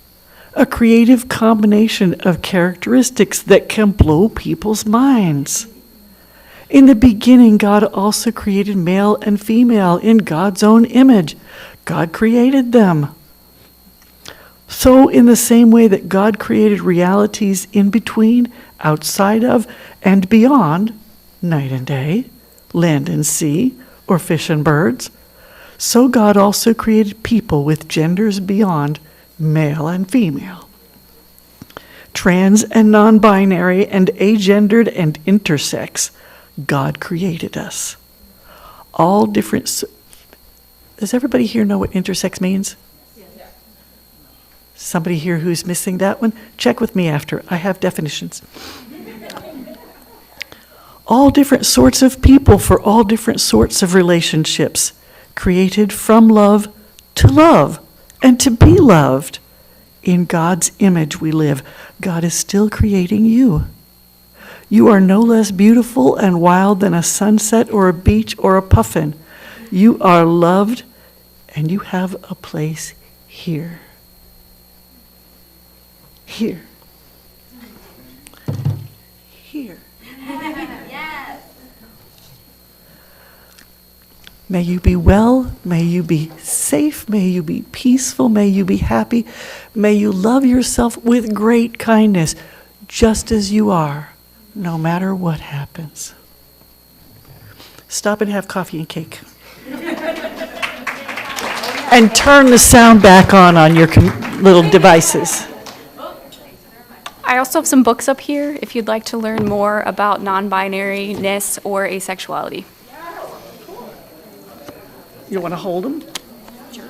a creative combination of characteristics that can blow people's minds. In the beginning, God also created male and female in God's own image. God created them. So in the same way that God created realities in between, outside of, and beyond night and day, land and sea, or fish and birds, so God also created people with genders beyond male and female. Trans and non-binary and agendered and intersex, God created us. All different. Does everybody here know what intersex means? Somebody here who's missing that one? Check with me after. I have definitions. All different sorts of people for all different sorts of relationships, created from love to love and to be loved. In God's image we live. God is still creating you. You are no less beautiful and wild than a sunset or a beach or a puffin. You are loved and you have a place here. Here. Here. Yes. May you be well, may you be safe, may you be peaceful, may you be happy, may you love yourself with great kindness, just as you are, no matter what happens. Stop and have coffee and cake. And turn the sound back on your little devices. I also have some books up here if you'd like to learn more about non-binariness or asexuality. You want to hold them? Sure.